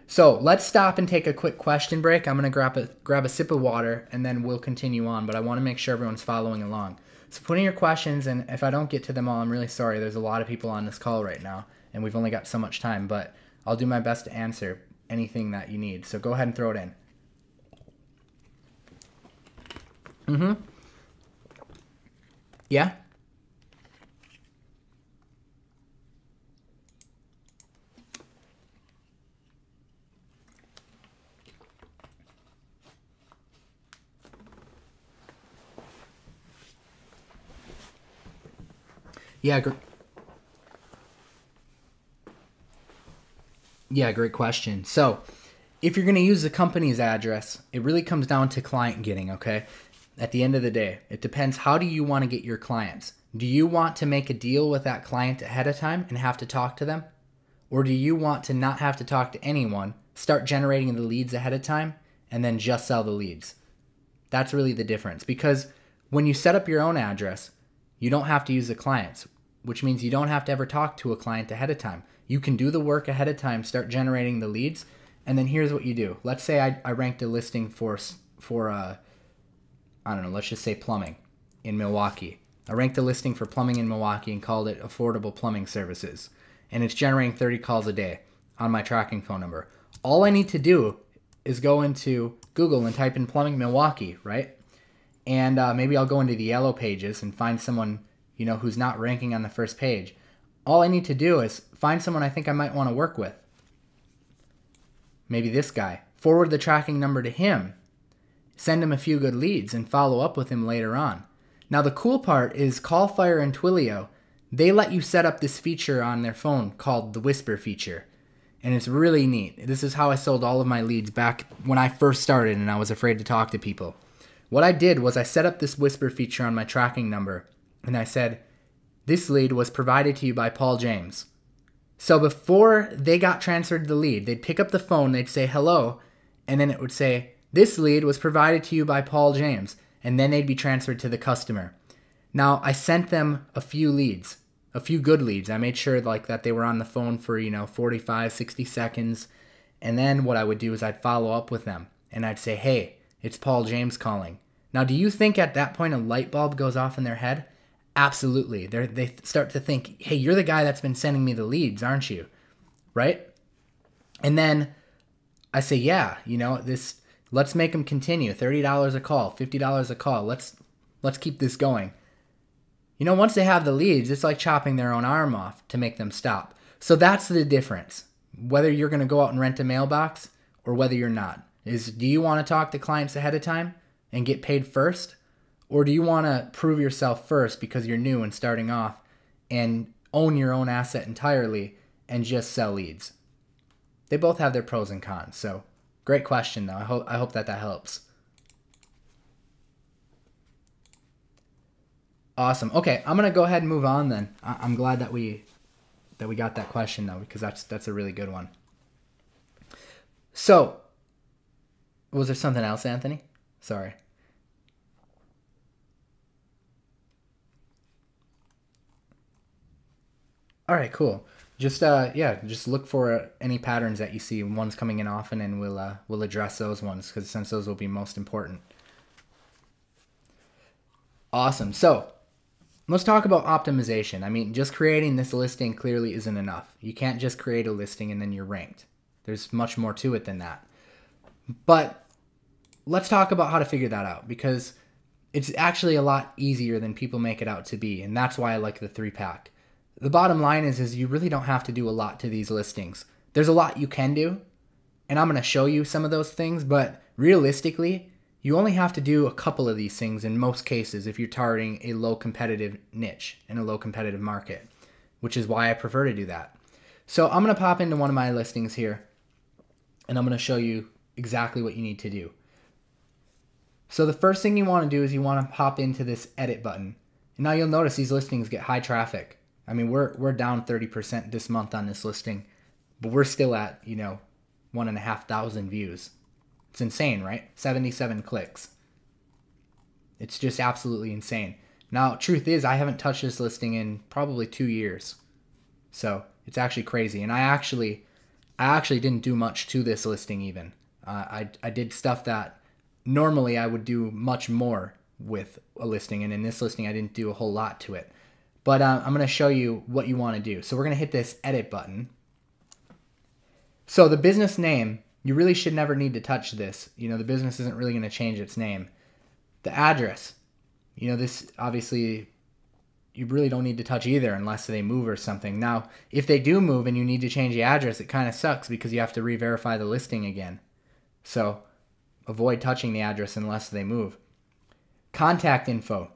So let's stop and take a quick question break. I'm going to grab a sip of water, and then we'll continue on, but I want to make sure everyone's following along. So put in your questions, and if I don't get to them all, I'm really sorry. There's a lot of people on this call right now, and we've only got so much time, but I'll do my best to answer anything that you need. So go ahead and throw it in. Yeah? Yeah, great question. So if you're going to use the company's address, it really comes down to client getting, okay? At the end of the day, it depends. How do you want to get your clients? Do you want to make a deal with that client ahead of time and have to talk to them? Or do you want to not have to talk to anyone, start generating the leads ahead of time, and then just sell the leads? That's really the difference. Because when you set up your own address, you don't have to use the clients, which means you don't have to ever talk to a client ahead of time. You can do the work ahead of time, start generating the leads, and then here's what you do. Let's say I ranked a listing for I don't know, let's just say plumbing in Milwaukee. I ranked a listing for plumbing in Milwaukee and called it Affordable Plumbing Services. And it's generating 30 calls a day on my tracking phone number. All I need to do is go into Google and type in plumbing Milwaukee, right? And maybe I'll go into the yellow pages and find someone, you know, who's not ranking on the first page. All I need to do is find someone I think I might want to work with. Maybe this guy. Forward the tracking number to him. Send him a few good leads and follow up with him later on. Now the cool part is Callfire and Twilio, they let you set up this feature on their phone called the Whisper feature. And it's really neat. This is how I sold all of my leads back when I first started and I was afraid to talk to people. What I did was I set up this Whisper feature on my tracking number and I said, this lead was provided to you by Paul James. So before they got transferred the lead, they'd pick up the phone, they'd say hello, and then it would say, this lead was provided to you by Paul James, and then they'd be transferred to the customer. Now, I sent them a few leads, a few good leads. I made sure like that they were on the phone for, 45, 60 seconds. And then what I would do is I'd follow up with them, and I'd say, hey, it's Paul James calling. Now, do you think at that point a light bulb goes off in their head? Absolutely. They start to think, hey, you're the guy that's been sending me the leads, aren't you? Right? And then I say, yeah, let's make them continue. $30 a call, $50 a call. Let's keep this going. Once they have the leads, it's like chopping their own arm off to make them stop. So that's the difference. Whether you're going to go out and rent a mailbox or whether you're not. Do you want to talk to clients ahead of time and get paid first? Or do you want to prove yourself first because you're new and starting off and own your own asset entirely and just sell leads? They both have their pros and cons. So great question, though. I hope that helps. Awesome. Okay, I'm going to go ahead and move on then. I'm glad that we got that question, though, because that's a really good one. So, was there something else, Anthony? Sorry. All right, cool. Just look for any patterns that you see, ones coming in often, and we'll address those ones since those will be most important. Awesome. So let's talk about optimization. I mean, just creating this listing clearly isn't enough. You can't just create a listing and then you're ranked. There's much more to it than that. But let's talk about how to figure that out, because it's actually a lot easier than people make it out to be, and that's why I like the 3-pack. The bottom line is you really don't have to do a lot to these listings. There's a lot you can do, and I'm going to show you some of those things, but realistically, you only have to do a couple of these things in most cases if you're targeting a low competitive niche in a low competitive market, which is why I prefer to do that. So I'm going to pop into one of my listings here, and I'm going to show you exactly what you need to do. So the first thing you want to do is you want to hop into this edit button. And now you'll notice these listings get high traffic. I mean, we're down 30% this month on this listing, but we're still at, 1,500 views. It's insane, right? 77 clicks. It's just absolutely insane. Now, truth is, I haven't touched this listing in probably 2 years. So it's actually crazy. And I actually didn't do much to this listing even. I did stuff that normally I would do much more with a listing. And in this listing, I didn't do a whole lot to it. But I'm going to show you what you want to do. So we're going to hit this edit button. So the business name, you really should never need to touch this. You know, the business isn't really going to change its name. The address, you know, this obviously you really don't need to touch either unless they move or something. Now, if they do move and you need to change the address, it kind of sucks because you have to re-verify the listing again. So avoid touching the address unless they move. Contact info.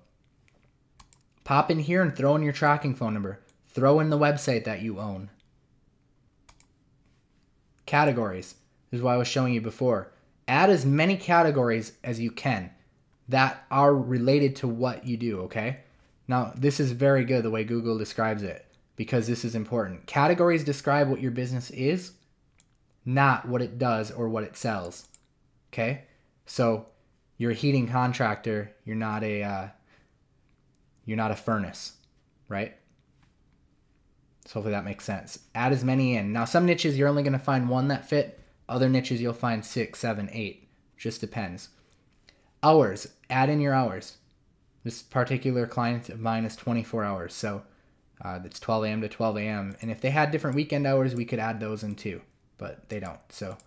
Pop in here and throw in your tracking phone number. Throw in the website that you own. Categories. This is what I was showing you before. Add as many categories as you can that are related to what you do, okay? Now, this is very good the way Google describes it because this is important. Categories describe what your business is, not what it does or what it sells, okay? So you're a heating contractor, you're not a furnace, right? So hopefully that makes sense. Add as many in. Now, some niches you're only going to find one that fit. Other niches you'll find 6, 7, 8. Just depends. Hours. Add in your hours. This particular client of mine is 24 hours. So it's 12 a.m. to 12 a.m. And if they had different weekend hours, we could add those in too. But they don't. So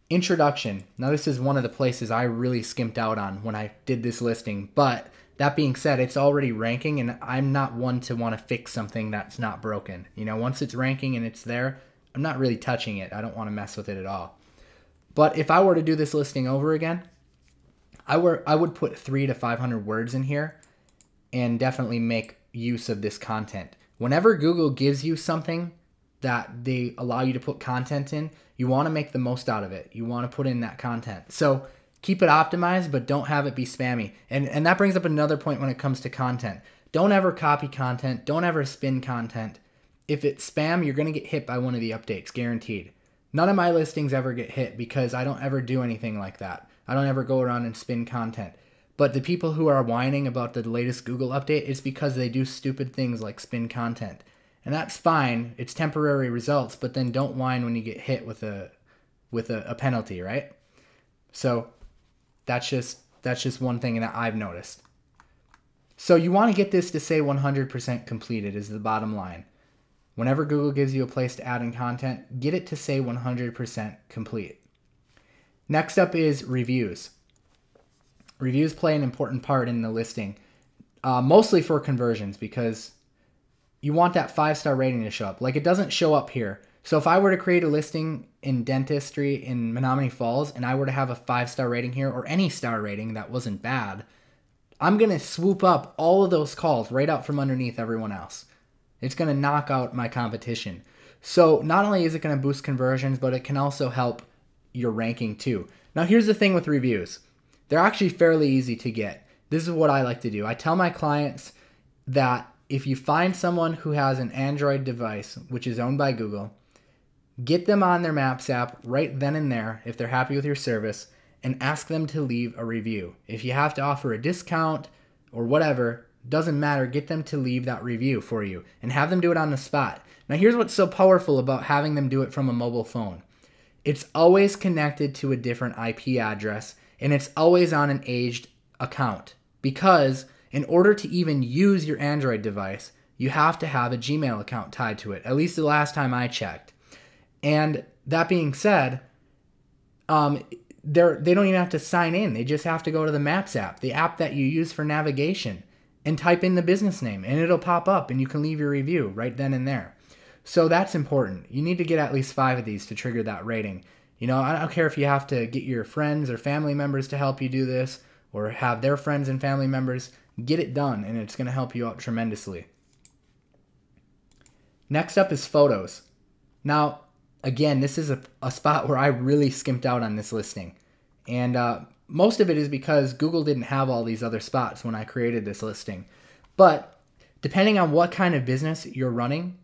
introduction. Now, this is one of the places I really skimped out on when I did this listing. But that being said, it's already ranking, and I'm not one to want to fix something that's not broken. You know, once it's ranking and it's there, I'm not really touching it. I don't want to mess with it at all. But if I were to do this listing over again, I would put 300 to 500 words in here and definitely make use of this content. Whenever Google gives you something that they allow you to put content in, you want to make the most out of it. You want to put in that content. So keep it optimized, but don't have it be spammy. And that brings up another point when it comes to content. Don't ever copy content. Don't ever spin content. If it's spam, you're going to get hit by one of the updates, guaranteed. None of my listings ever get hit because I don't ever do anything like that. I don't ever go around and spin content. But the people who are whining about the latest Google update, it's because they do stupid things like spin content. And that's fine. It's temporary results, but then don't whine when you get hit with a penalty, right? So that's just one thing that I've noticed. So you want to get this to say 100% completed is the bottom line. Whenever Google gives you a place to add in content, get it to say 100% complete. Next up is reviews. Reviews play an important part in the listing, mostly for conversions because you want that 5-star rating to show up. Like, it doesn't show up here. So if I were to create a listing in dentistry in Menominee Falls and I were to have a 5-star rating here or any star rating that wasn't bad, I'm going to swoop up all of those calls right out from underneath everyone else. It's going to knock out my competition. So not only is it going to boost conversions, but it can also help your ranking too. Now, here's the thing with reviews. They're actually fairly easy to get. This is what I like to do. I tell my clients that if you find someone who has an Android device, which is owned by Google, get them on their Maps app right then and there if they're happy with your service and ask them to leave a review. If you have to offer a discount or whatever, doesn't matter, get them to leave that review for you and have them do it on the spot. Now, here's what's so powerful about having them do it from a mobile phone. It's always connected to a different IP address, and it's always on an aged account because in order to even use your Android device, you have to have a Gmail account tied to it, at least the last time I checked. And that being said, they don't even have to sign in. They just have to go to the Maps app, the app that you use for navigation, and type in the business name, and it'll pop up, and you can leave your review right then and there. So that's important. You need to get at least 5 of these to trigger that rating. You know, I don't care if you have to get your friends or family members to help you do this or have their friends and family members. Get it done, and it's going to help you out tremendously. Next up is photos. Now, again, this is a spot where I really skimped out on this listing. And most of it is because Google didn't have all these other spots when I created this listing. But depending on what kind of business you're running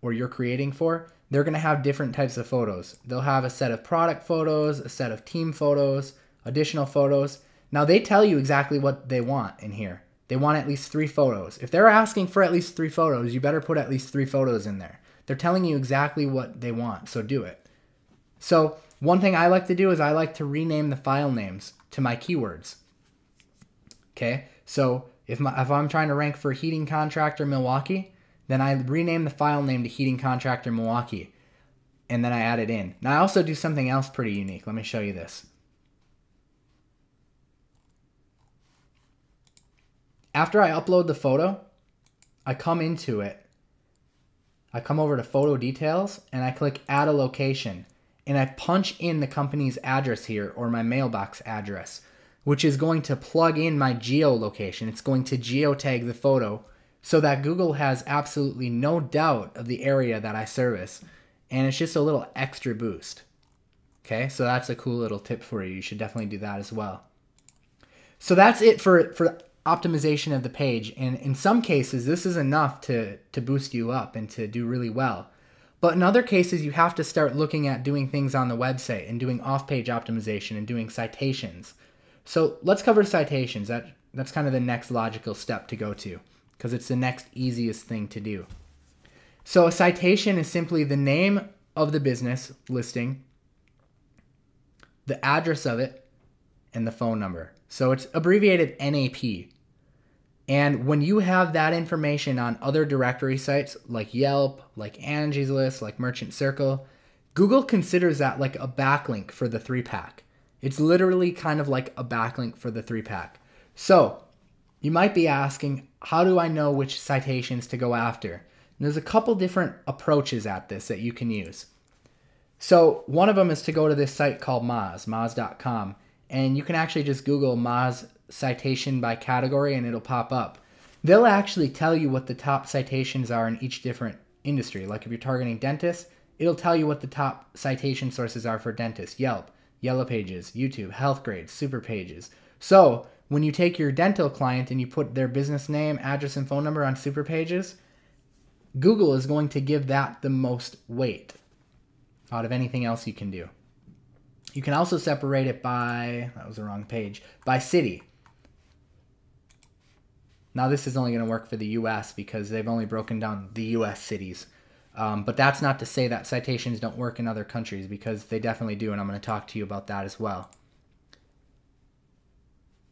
or you're creating for, they're going to have different types of photos. They'll have a set of product photos, a set of team photos, additional photos. Now they tell you exactly what they want in here. They want at least 3 photos. If they're asking for at least 3 photos, you better put at least 3 photos in there. They're telling you exactly what they want, so do it. So one thing I like to do is I like to rename the file names to my keywords. Okay, so if I'm trying to rank for heating contractor Milwaukee, then I rename the file name to heating contractor Milwaukee, and then I add it in. Now I also do something else pretty unique. Let me show you this. After I upload the photo, I come into it. I come over to photo details and I click add a location, and I punch in the company's address here, or my mailbox address, which is going to plug in my geolocation. It's going to geotag the photo so that Google has absolutely no doubt of the area that I service, and it's just a little extra boost. Okay, so that's a cool little tip for you. You should definitely do that as well. So that's it for optimization of the page, and in some cases this is enough to boost you up and to do really well. But in other cases you have to start looking at doing things on the website and doing off-page optimization and doing citations. So let's cover citations. That's kind of the next logical step to go to, because it's the next easiest thing to do. So a citation is simply the name of the business listing, the address of it, and the phone number. So it's abbreviated NAP. And when you have that information on other directory sites like Yelp, like Angie's List, like Merchant Circle, Google considers that like a backlink for the 3-pack. It's literally kind of like a backlink for the 3-pack. So you might be asking, how do I know which citations to go after? And there's a couple different approaches at this that you can use. So one of them is to go to this site called Moz.com. And you can actually just Google Moz citation by category and it'll pop up. They'll actually tell you what the top citations are in each different industry. Like if you're targeting dentists, it'll tell you what the top citation sources are for dentists. Yelp, Yellow Pages, YouTube, Health Grades, Super Pages. So when you take your dental client and you put their business name, address, and phone number on Super Pages, Google is going to give that the most weight out of anything else you can do. You can also separate it by, that was the wrong page, by city. Now this is only going to work for the US because they've only broken down the US cities. But that's not to say that citations don't work in other countries, because they definitely do, and I'm going to talk to you about that as well.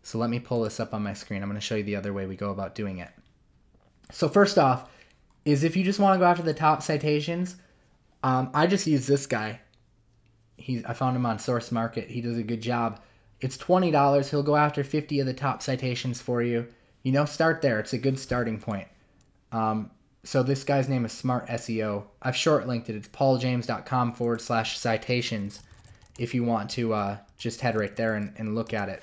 So let me pull this up on my screen. I'm going to show you the other way we go about doing it. So first off is if you just want to go after the top citations, I just use this guy. I found him on Source Market. He does a good job. It's $20. He'll go after 50 of the top citations for you. You know, start there. It's a good starting point. So this guy's name is Smart SEO. I've short linked it. It's pauljames.com/citations if you want to just head right there and look at it.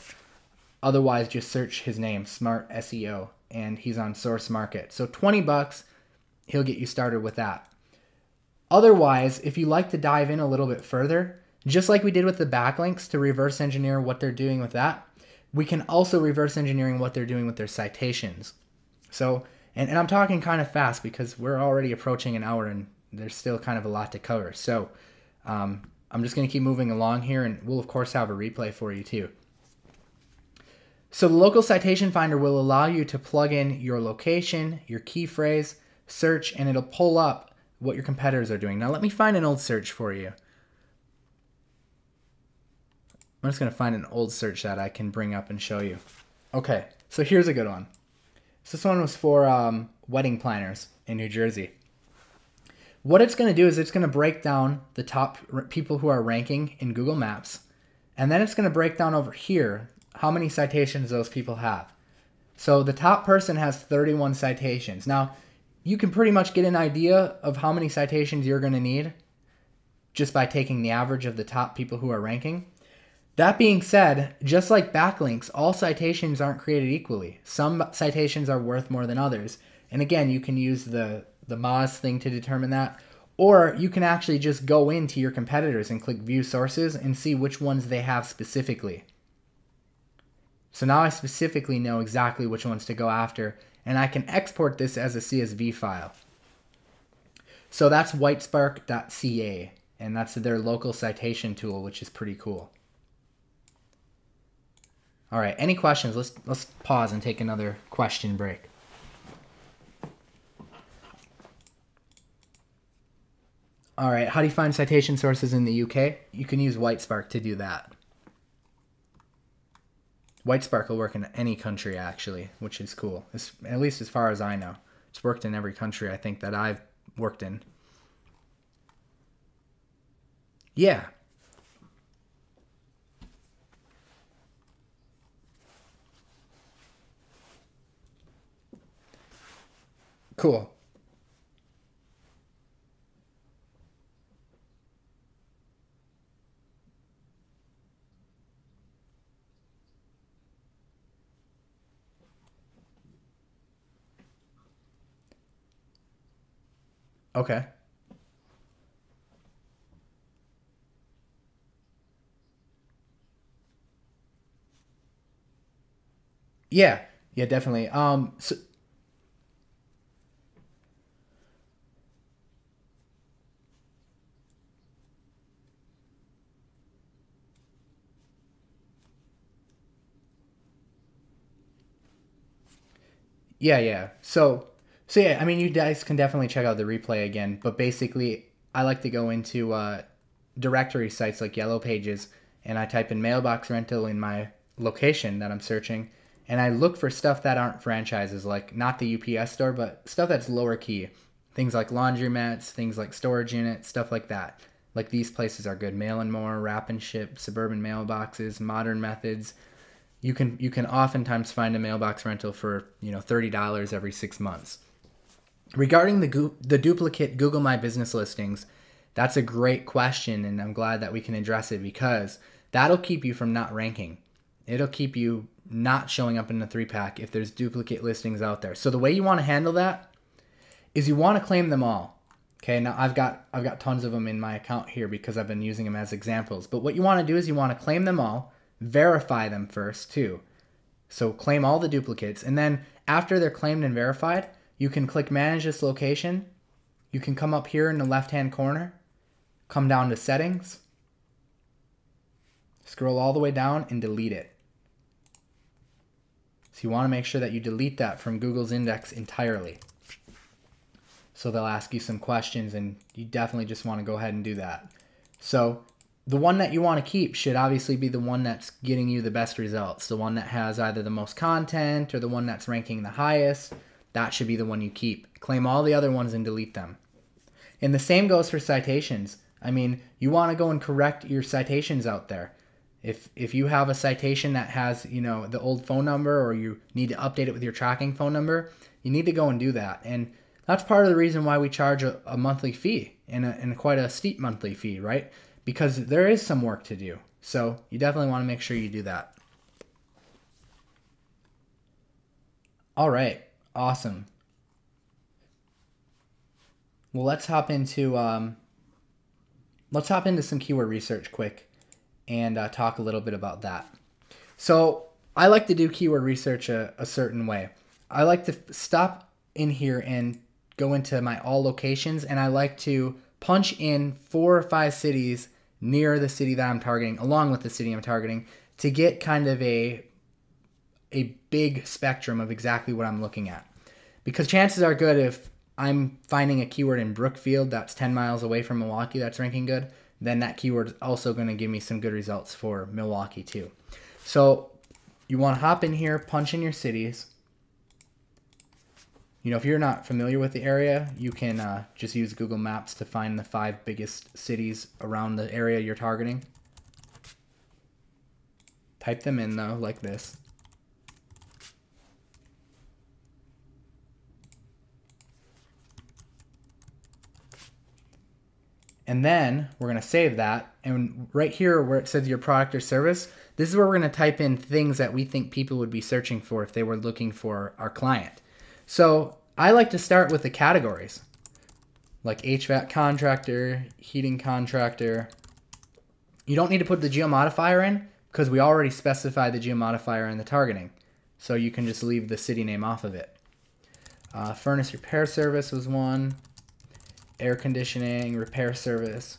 Otherwise, just search his name, Smart SEO, and he's on Source Market. So $20, he'll get you started with that. Otherwise, if you like to dive in a little bit further, just like we did with the backlinks to reverse engineer what they're doing with that, we can also reverse engineering what they're doing with their citations. So, and I'm talking kind of fast because we're already approaching an hour and there's still kind of a lot to cover. So I'm just going to keep moving along here, and we'll of course have a replay for you too. So the local citation finder will allow you to plug in your location, your key phrase, search, and it'll pull up what your competitors are doing. Now let me find an old search for you. I'm just going to find an old search that I can bring up and show you. Okay, so here's a good one. So this one was for wedding planners in New Jersey. What it's going to do is it's going to break down the top people who are ranking in Google Maps, and then it's going to break down over here how many citations those people have. So the top person has 31 citations. Now, you can pretty much get an idea of how many citations you're going to need just by taking the average of the top people who are ranking. That being said, just like backlinks, all citations aren't created equally. Some citations are worth more than others. And again, you can use the Moz thing to determine that. Or you can actually just go into your competitors and click View Sources and see which ones they have specifically. So now I specifically know exactly which ones to go after, and I can export this as a CSV file. So that's whitespark.ca, and that's their local citation tool, which is pretty cool. All right, any questions? Let's pause and take another question break. All right, how do you find citation sources in the UK? You can use Whitespark to do that. Whitespark will work in any country, actually, which is cool, at least as far as I know. It's worked in every country, I think, that I've worked in. Yeah. Cool. Okay. Yeah. Yeah, definitely. Yeah. So yeah, I mean, you guys can definitely check out the replay again, but basically, I like to go into directory sites like Yellow Pages, and I type in mailbox rental in my location that I'm searching, and I look for stuff that aren't franchises, like not the UPS store, but stuff that's lower key. Things like laundromats, things like storage units, stuff like that. Like these places are good. Mail and More, Wrap and Ship, Suburban Mailboxes, Modern Methods. You can oftentimes find a mailbox rental for $30 every 6 months. Regarding the duplicate Google My Business listings, that's a great question, and I'm glad that we can address it because that'll keep you from not ranking. It'll keep you not showing up in the 3-pack if there's duplicate listings out there. So the way you want to handle that is you want to claim them all. Okay, now I've got tons of them in my account here because I've been using them as examples. But what you want to do is you want to claim them all, verify them first too. So claim all the duplicates, and then after they're claimed and verified, you can click Manage this location. You can come up here in the left-hand corner, come down to Settings, scroll all the way down and delete it. So you want to make sure that you delete that from Google's index entirely. So they'll ask you some questions, and you definitely just want to go ahead and do that. So the one that you want to keep should obviously be the one that's getting you the best results, the one that has either the most content or the one that's ranking the highest. That should be the one you keep. Claim all the other ones and delete them. And the same goes for citations. I mean, you want to go and correct your citations out there. If you have a citation that has, the old phone number, or you need to update it with your tracking phone number, you need to go and do that. And that's part of the reason why we charge a monthly fee, and quite a steep monthly fee, right? Because there is some work to do. So you definitely want to make sure you do that. All right. Awesome. Well, let's hop into some keyword research quick and talk a little bit about that. So I like to do keyword research a certain way. I like to stop in here and go into my all locations, and I like to punch in 4 or 5 cities near the city that I'm targeting, along with the city I'm targeting, to get kind of a big spectrum of exactly what I'm looking at. Because chances are good, if I'm finding a keyword in Brookfield that's 10 miles away from Milwaukee that's ranking good, then that keyword is also going to give me some good results for Milwaukee too. So you want to hop in here, punch in your cities. If you're not familiar with the area, you can just use Google Maps to find the 5 biggest cities around the area you're targeting. Type them in though, like this. And then we're going to save that. And right here where it says your product or service, this is where we're going to type in things that we think people would be searching for if they were looking for our client. So I like to start with the categories, like HVAC contractor, heating contractor. You don't need to put the geomodifier in because we already specified the geomodifier in the targeting. So you can just leave the city name off of it. Furnace repair service was one. air conditioning, repair service.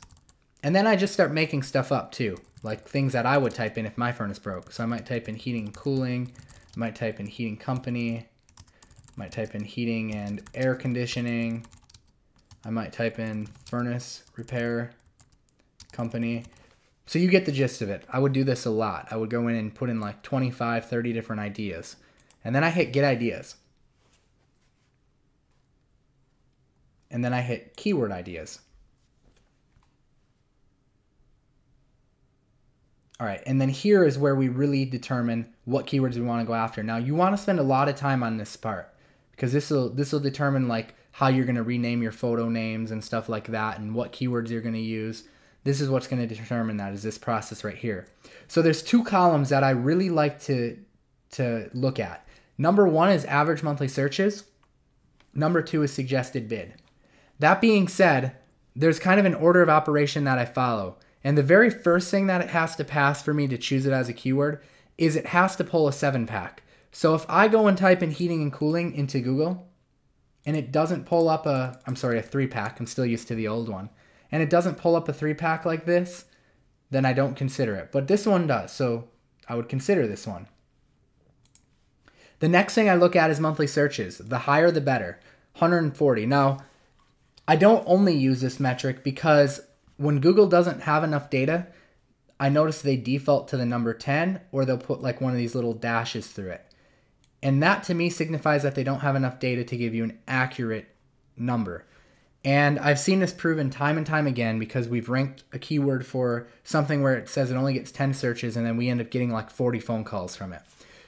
And then I just start making stuff up too, like things that I would type in if my furnace broke. So I might type in heating and cooling, I might type in heating company, I might type in heating and air conditioning, I might type in furnace repair company. So you get the gist of it. I would do this a lot. I would go in and put in like 25, 30 different ideas. And then I hit get ideas. And then I hit keyword ideas. All right, and then here is where we really determine what keywords we want to go after. Now, you want to spend a lot of time on this part because this will determine like how you're going to rename your photo names and stuff like that and what keywords you're going to use. This is what's going to determine that, is this process right here. So there's two columns that I really like to look at. Number one is average monthly searches. Number two is suggested bid. That being said, there's kind of an order of operation that I follow. And the very first thing that it has to pass for me to choose it as a keyword is it has to pull a 7-pack. So if I go and type in heating and cooling into Google and it doesn't pull up a 3-pack, I'm still used to the old one, and it doesn't pull up a 3-pack like this, then I don't consider it. But this one does, so I would consider this one. The next thing I look at is monthly searches. The higher the better, 140. Now, I don't only use this metric because when Google doesn't have enough data, I notice they default to the number 10, or they'll put like one of these little dashes through it. And that to me signifies that they don't have enough data to give you an accurate number. And I've seen this proven time and time again because we've ranked a keyword for something where it says it only gets 10 searches and then we end up getting like 40 phone calls from it.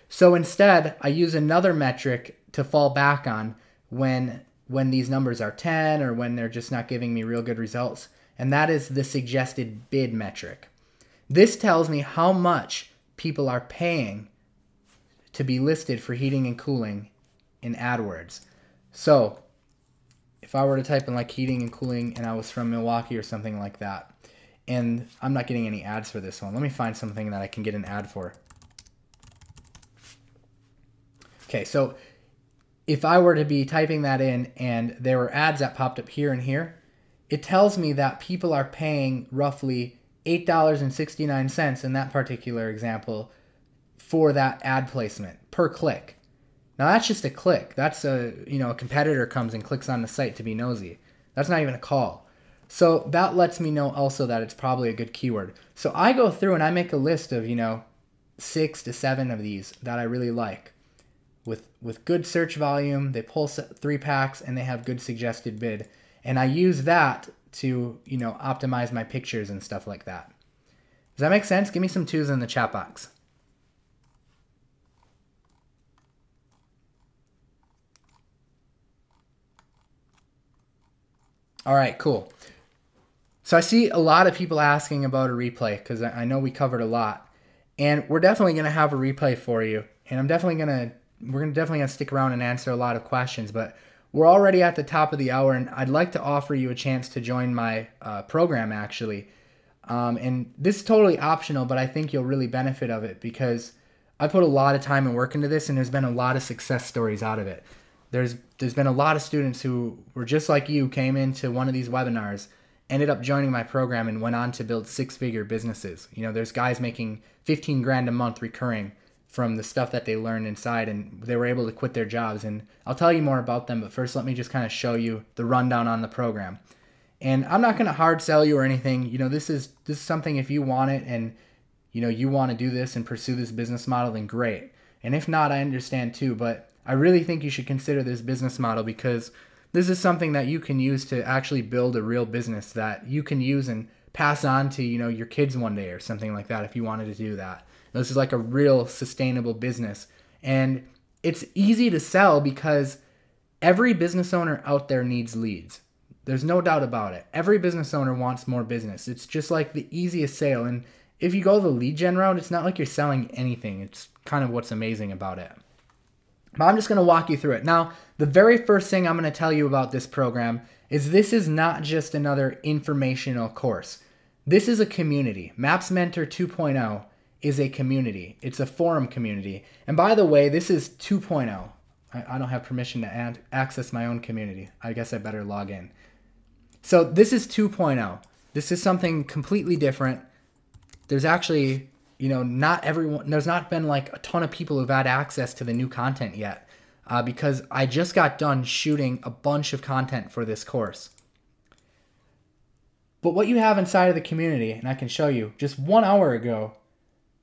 So instead, I use another metric to fall back on when these numbers are 10 or when they're just not giving me real good results. And that is the suggested bid metric. This tells me how much people are paying to be listed for heating and cooling in AdWords. So if I were to type in like heating and cooling and I was from Milwaukee or something like that, and I'm not getting any ads for this one. Let me find something that I can get an ad for. Okay, so if I were to be typing that in and there were ads that popped up here and here, it tells me that people are paying roughly $8.69 in that particular example for that ad placement per click. Now that's just a click. That's a competitor comes and clicks on the site to be nosy. That's not even a call. So that lets me know also that it's probably a good keyword. So I go through and I make a list of 6 to 7 of these that I really like. With good search volume, they pull 3-packs and they have good suggested bid. And I use that to, optimize my pictures and stuff like that. Does that make sense? Give me some 2s in the chat box. All right, cool. So I see a lot of people asking about a replay because I know we covered a lot. And we're definitely going to have a replay for you. And we're definitely going to stick around and answer a lot of questions. But we're already at the top of the hour, and I'd like to offer you a chance to join my program, actually. And this is totally optional, but I think you'll really benefit of it because I put a lot of time and work into this, and there's been a lot of success stories out of it. There's been a lot of students who were just like you, came into one of these webinars, ended up joining my program, and went on to build 6-figure businesses. There's guys making 15 grand a month recurring from the stuff that they learned inside, and they were able to quit their jobs. And I'll tell you more about them, but first let me just kind of show you the rundown on the program. And I'm not going to hard sell you or anything. This is something, if you want it and you want to do this and pursue this business model, then great. And if not, I understand too, but I really think you should consider this business model because this is something that you can use to actually build a real business that you can use and pass on to your kids one day or something like that if you wanted to do that. This is like a real sustainable business. And it's easy to sell because every business owner out there needs leads. There's no doubt about it. Every business owner wants more business. It's just like the easiest sale. And if you go the lead gen route, it's not like you're selling anything. It's kind of what's amazing about it. But I'm just going to walk you through it. Now, the very first thing I'm going to tell you about this program is this is not just another informational course. This is a community. Maps Mentor 2.0 is a community. It's a forum community. And by the way, this is 2.0. I don't have permission to access my own community. I guess I better log in. So this is 2.0. This is something completely different. There's actually, not everyone, there's not been like a ton of people who've had access to the new content yet because I just got done shooting a bunch of content for this course. But what you have inside of the community, and I can show you, just 1 hour ago,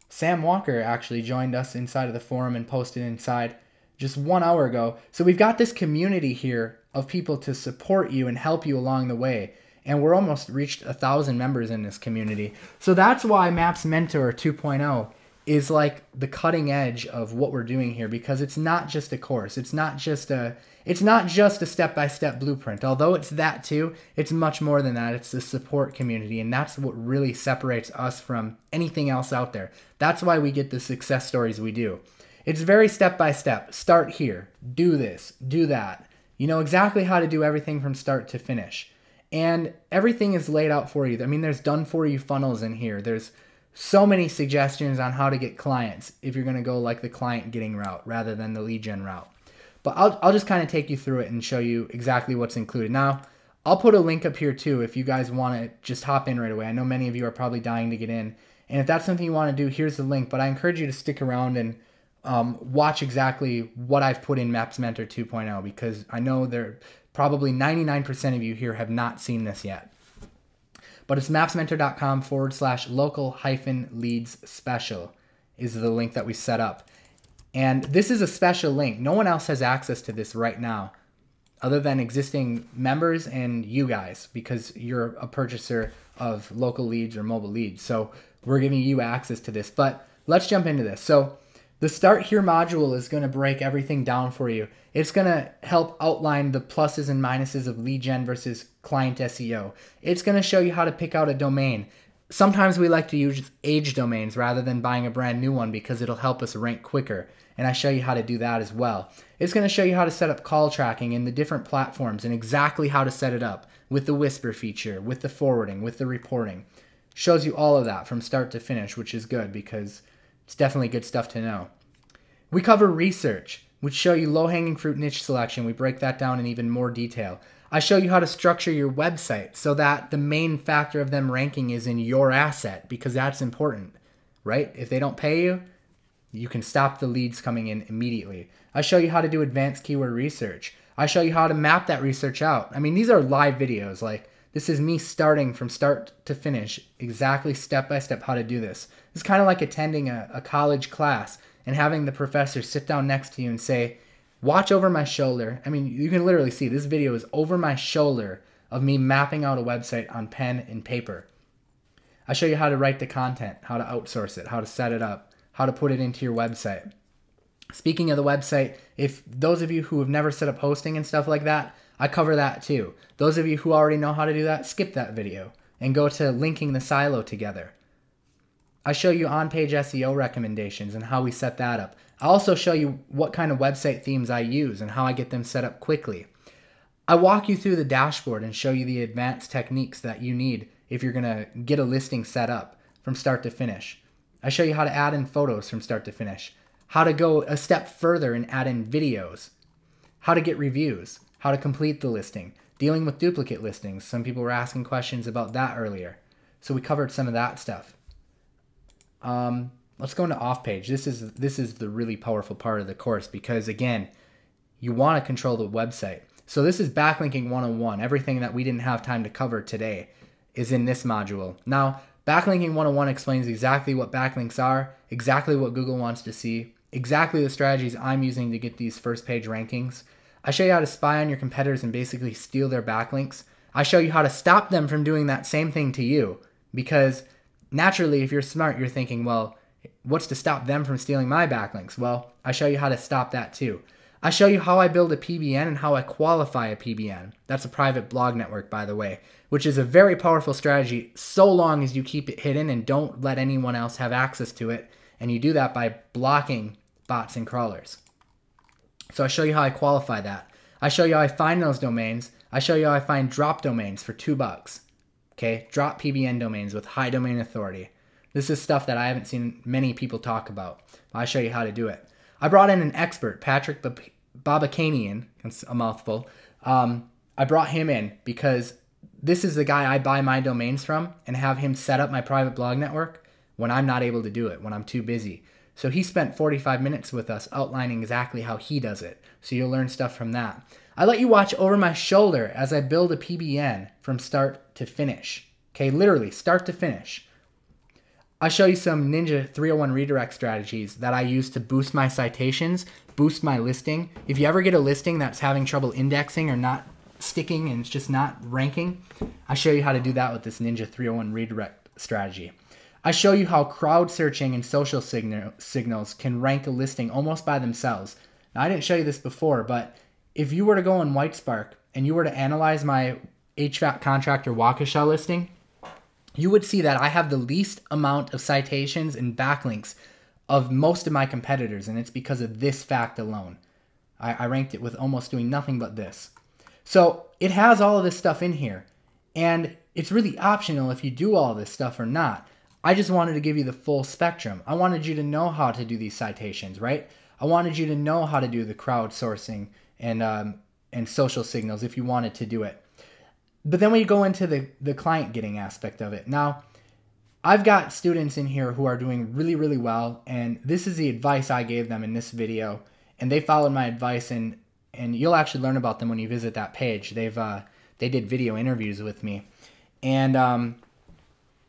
Sam Walker actually joined us inside of the forum and posted inside just 1 hour ago. So we've got this community here of people to support you and help you along the way. And we're almost reached 1,000 members in this community. So that's why Maps Mentor 2.0 is like the cutting edge of what we're doing here, because it's not just a course. It's not just a step-by-step blueprint. Although it's that too, it's much more than that. It's the support community, and that's what really separates us from anything else out there. That's why we get the success stories we do. It's very step-by-step. Start here. Do this. Do that. You know exactly how to do everything from start to finish. And everything is laid out for you. I mean, there's done-for-you funnels in here. There's so many suggestions on how to get clients if you're going to go like the client getting route rather than the lead gen route. But I'll just kind of take you through it and show you exactly what's included. Now, I'll put a link up here too if you guys want to just hop in right away. I know many of you are probably dying to get in. And if that's something you want to do, here's the link. But I encourage you to stick around and watch exactly what I've put in Maps Mentor 2.0, because I know there probably 99% of you here have not seen this yet. But it's mapsmentor.com/local-leads-special is the link that we set up. And this is a special link. No one else has access to this right now other than existing members and you guys, because you're a purchaser of local leads or mobile leads. So we're giving you access to this. But let's jump into this. So the Start Here module is going to break everything down for you. It's going to help outline the pluses and minuses of lead gen versus client SEO. It's going to show you how to pick out a domain. Sometimes we like to use age domains rather than buying a brand new one because it'll help us rank quicker. And I show you how to do that as well. It's going to show you how to set up call tracking in the different platforms and exactly how to set it up with the whisper feature, with the forwarding, with the reporting. Shows you all of that from start to finish, which is good because it's definitely good stuff to know. We cover research, which show you low-hanging fruit niche selection. We break that down in even more detail. I show you how to structure your website so that the main factor of them ranking is in your asset, because that's important, right? If they don't pay you, you can stop the leads coming in immediately. I show you how to do advanced keyword research. I show you how to map that research out. I mean, these are live videos. Like, this is me starting from start to finish, exactly step by step how to do this. It's kind of like attending a college class and having the professor sit down next to you and say, watch over my shoulder. I mean, you can literally see this video is over my shoulder of me mapping out a website on pen and paper. I show you how to write the content, how to outsource it, how to set it up, how to put it into your website. Speaking of the website, if those of you who have never set up hosting and stuff like that, I cover that too. Those of you who already know how to do that, skip that video and go to linking the silo together. I show you on-page SEO recommendations and how we set that up. I also show you what kind of website themes I use and how I get them set up quickly. I walk you through the dashboard and show you the advanced techniques that you need if you're going to get a listing set up from start to finish. I show you how to add in photos from start to finish, how to go a step further and add in videos, how to get reviews, how to complete the listing, dealing with duplicate listings. Some people were asking questions about that earlier. So we covered some of that stuff. Let's go into off-page. This is the really powerful part of the course because, again, you want to control the website. So this is Backlinking 101. Everything that we didn't have time to cover today is in this module. Now, Backlinking 101 explains exactly what backlinks are, exactly what Google wants to see, exactly the strategies I'm using to get these first-page rankings. I show you how to spy on your competitors and basically steal their backlinks. I show you how to stop them from doing that same thing to you, because naturally, if you're smart, you're thinking, well, what's to stop them from stealing my backlinks? Well, I show you how to stop that too. I show you how I build a PBN and how I qualify a PBN. That's a private blog network, by the way, which is a very powerful strategy so long as you keep it hidden and don't let anyone else have access to it. And you do that by blocking bots and crawlers. So I show you how I qualify that. I show you how I find those domains. I show you how I find drop domains for $2. Okay, drop PBN domains with high domain authority. This is stuff that I haven't seen many people talk about. I show you how to do it. I brought in an expert, Patrick Babakanian, it's a mouthful. I brought him in because This is the guy I buy my domains from and have him set up my private blog network when I'm not able to do it, when I'm too busy. So he spent 45 minutes with us outlining exactly how he does it. So you'll learn stuff from that. I let you watch over my shoulder as I build a PBN from start to finish. Okay, literally start to finish. I show you some Ninja 301 redirect strategies that I use to boost my citations, boost my listing. If you ever get a listing that's having trouble indexing or not sticking and it's just not ranking, I show you how to do that with this Ninja 301 redirect strategy. I show you how crowd searching and social signals can rank a listing almost by themselves. Now, I didn't show you this before, but if you were to go on Whitespark and you were to analyze my HVAC contractor Waukesha listing, you would see that I have the least amount of citations and backlinks of most of my competitors, and it's because of this fact alone. I ranked it with almost doing nothing but this. So it has all of this stuff in here, and it's really optional if you do all this stuff or not. I just wanted to give you the full spectrum. I wanted you to know how to do these citations, right? I wanted you to know how to do the crowdsourcing and social signals if you wanted to do it. But then we go into the client getting aspect of it. Now, I've got students in here who are doing really, really well, and this is the advice I gave them in this video, and they followed my advice, and you'll actually learn about them when you visit that page. They did video interviews with me, and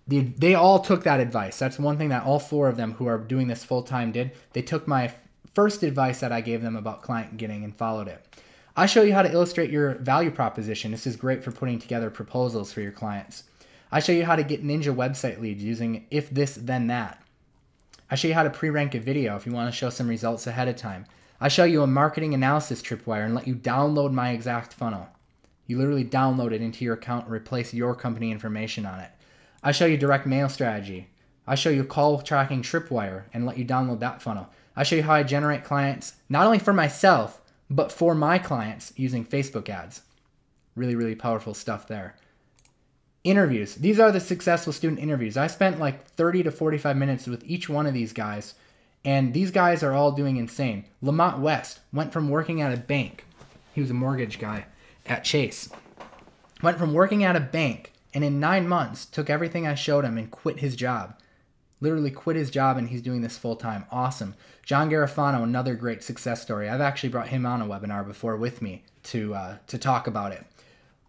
they all took that advice. That's one thing that all 4 of them who are doing this full-time did. They took my first advice that I gave them about client getting and followed it. I show you how to illustrate your value proposition. This is great for putting together proposals for your clients. I show you how to get Ninja website leads using if this, then that. I show you how to pre-rank a video if you want to show some results ahead of time. I show you a marketing analysis tripwire and let you download my exact funnel. You literally download it into your account and replace your company information on it. I show you direct mail strategy. I show you call tracking tripwire and let you download that funnel. I show you how I generate clients, not only for myself, but for my clients using Facebook ads. Really, really powerful stuff there. Interviews. These are the successful student interviews. I spent like 30 to 45 minutes with each one of these guys, and these guys are all doing insane. Lamont West went from working at a bank. He was a mortgage guy at Chase. Went from working at a bank, and in 9 months, took everything I showed him and quit his job. Literally quit his job, and he's doing this full time. Awesome. John Garofano, another great success story. I've actually brought him on a webinar before with me to talk about it.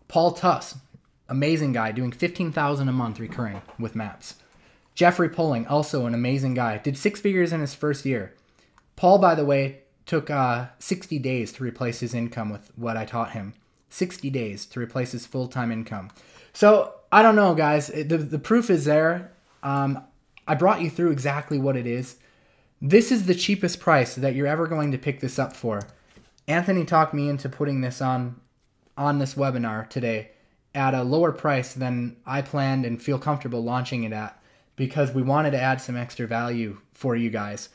Paul Tuss, amazing guy, doing $15,000 a month recurring with maps. Jeffrey Poling, also an amazing guy, did 6 figures in his first year. Paul, by the way, took 60 days to replace his income with what I taught him. 60 days to replace his full-time income. So I don't know, guys. The proof is there. I brought you through exactly what it is. This is the cheapest price that you're ever going to pick this up for. Anthony talked me into putting this on this webinar today at a lower price than I planned and feel comfortable launching it at, because we wanted to add some extra value for you guys.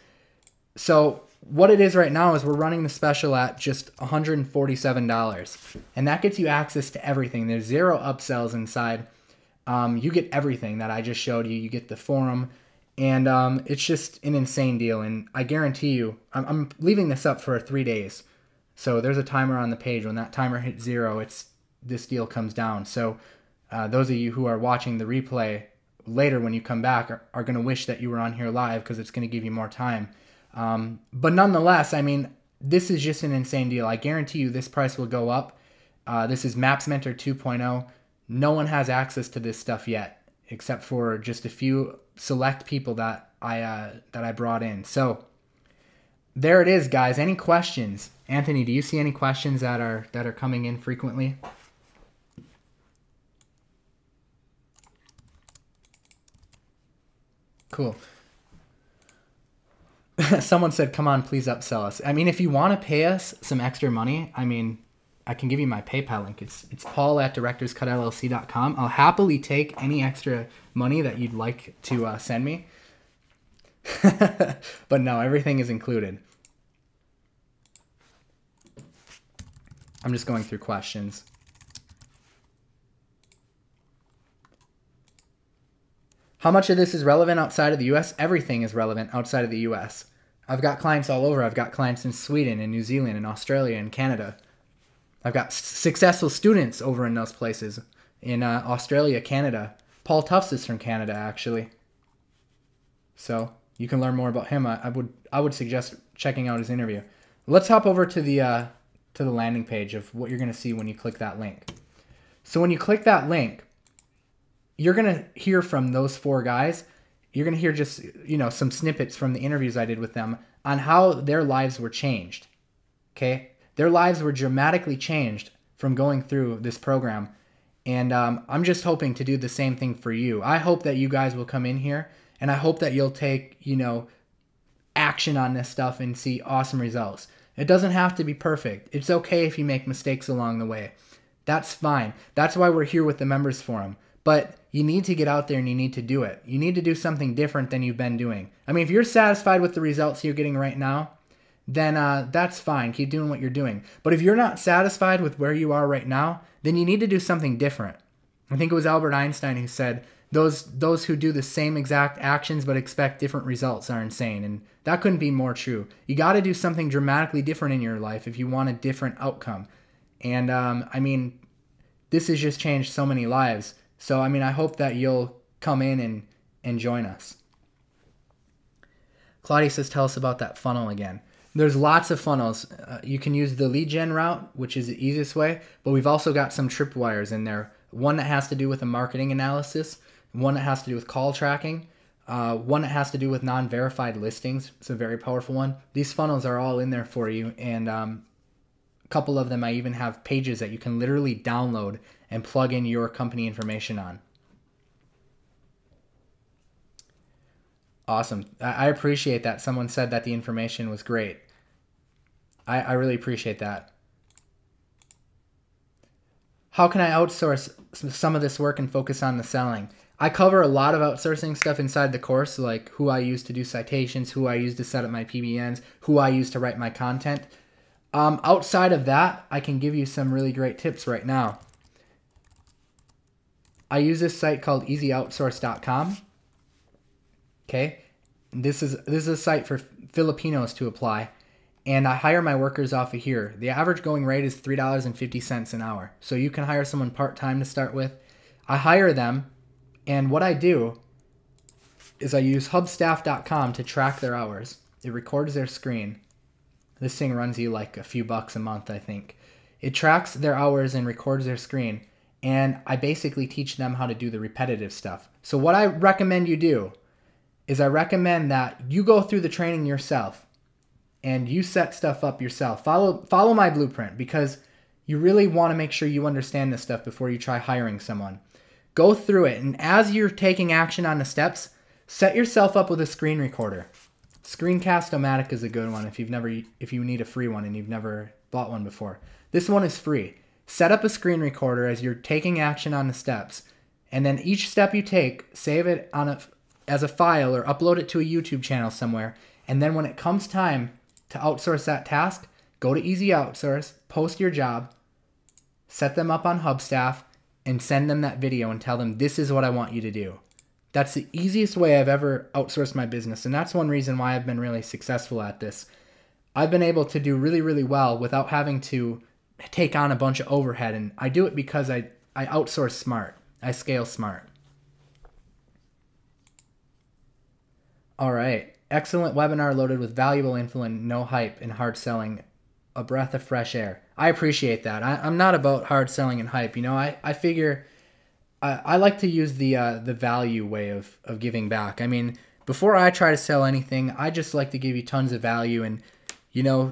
So what it is right now is we're running the special at just $147, and that gets you access to everything. There's 0 upsells inside. You get everything that I just showed you. You get the forum, and it's just an insane deal. And I guarantee you, I'm leaving this up for 3 days. So there's a timer on the page. When that timer hits 0, this deal comes down. So those of you who are watching the replay later when you come back are going to wish that you were on here live, because it's going to give you more time. But nonetheless, I mean, this is just an insane deal. I guarantee you this price will go up. This is Maps Mentor 2.0. No one has access to this stuff yet, except for just a few select people that I brought in. So there it is, guys. Any questions? Anthony, do you see any questions that are coming in frequently? Cool. Someone said, come on, please upsell us. I mean, if you want to pay us some extra money, I mean, I can give you my PayPal link. It's paul@directorscutllc.com. I'll happily take any extra money that you'd like to send me. But no, everything is included. I'm just going through questions. How much of this is relevant outside of the US? Everything is relevant outside of the US. I've got clients all over. I've got clients in Sweden and New Zealand and Australia and Canada. I've got successful students over in those places in Australia, Canada. Paul Tufts is from Canada, actually. So you can learn more about him. I would suggest checking out his interview. Let's hop over to the landing page of what you're going to see when you click that link. So when you click that link, you're going to hear from those 4 guys. You're going to hear just, some snippets from the interviews I did with them on how their lives were changed. Okay? Their lives were dramatically changed from going through this program. And I'm just hoping to do the same thing for you. I hope that you guys will come in here, and I hope that you'll take, action on this stuff and see awesome results. It doesn't have to be perfect. It's okay if you make mistakes along the way. That's fine. That's why we're here with the members forum. But you need to get out there and you need to do it. You need to do something different than you've been doing. I mean, if you're satisfied with the results you're getting right now, then that's fine. Keep doing what you're doing. But if you're not satisfied with where you are right now, then you need to do something different. I think it was Albert Einstein who said, those who do the same exact actions but expect different results are insane. And that couldn't be more true. You got to do something dramatically different in your life if you want a different outcome. And I mean, this has just changed so many lives. So, I mean, I hope that you'll come in and join us. Claudia says, tell us about that funnel again. There's lots of funnels. You can use the lead gen route, which is the easiest way, but we've also got some tripwires in there. One that has to do with a marketing analysis, one that has to do with call tracking, one that has to do with non-verified listings. It's a very powerful one. These funnels are all in there for you, and a couple of them I even have pages that you can literally download and plug in your company information on. Awesome. I appreciate that. Someone said that the information was great. I really appreciate that. How can I outsource some of this work and focus on the selling? I cover a lot of outsourcing stuff inside the course, like who I use to do citations, who I use to set up my PBNs, who I use to write my content. Outside of that, I can give you some really great tips right now. I use this site called easyoutsource.com. Okay, this is a site for Filipinos to apply, and I hire my workers off of here. The average going rate is $3.50 an hour, so you can hire someone part-time to start with. I hire them, and what I do is I use hubstaff.com to track their hours. It records their screen. This thing runs you like a few bucks a month, I think. It tracks their hours and records their screen, and I basically teach them how to do the repetitive stuff. So what I recommend you do is I recommend that you go through the training yourself and you set stuff up yourself. Follow my blueprint, because you really want to make sure you understand this stuff before you try hiring someone. Go through it, and as you're taking action on the steps, set yourself up with a screen recorder. Screencast-O-Matic is a good one if you need a free one and you've never bought one before. This one is free. Set up a screen recorder as you're taking action on the steps, and then each step you take, save it as a file or upload it to a YouTube channel somewhere. And then when it comes time to outsource that task, go to Easy Outsource, post your job, set them up on Hubstaff, and send them that video and tell them, this is what I want you to do. That's the easiest way I've ever outsourced my business. And that's one reason why I've been really successful at this. I've been able to do really, really well without having to take on a bunch of overhead. And I do it because I outsource smart. I scale smart. All right. Excellent webinar loaded with valuable info and no hype and hard selling. A breath of fresh air. I appreciate that. I'm not about hard selling and hype. I figure I like to use the value way of giving back. I mean, before I try to sell anything, I just like to give you tons of value. And,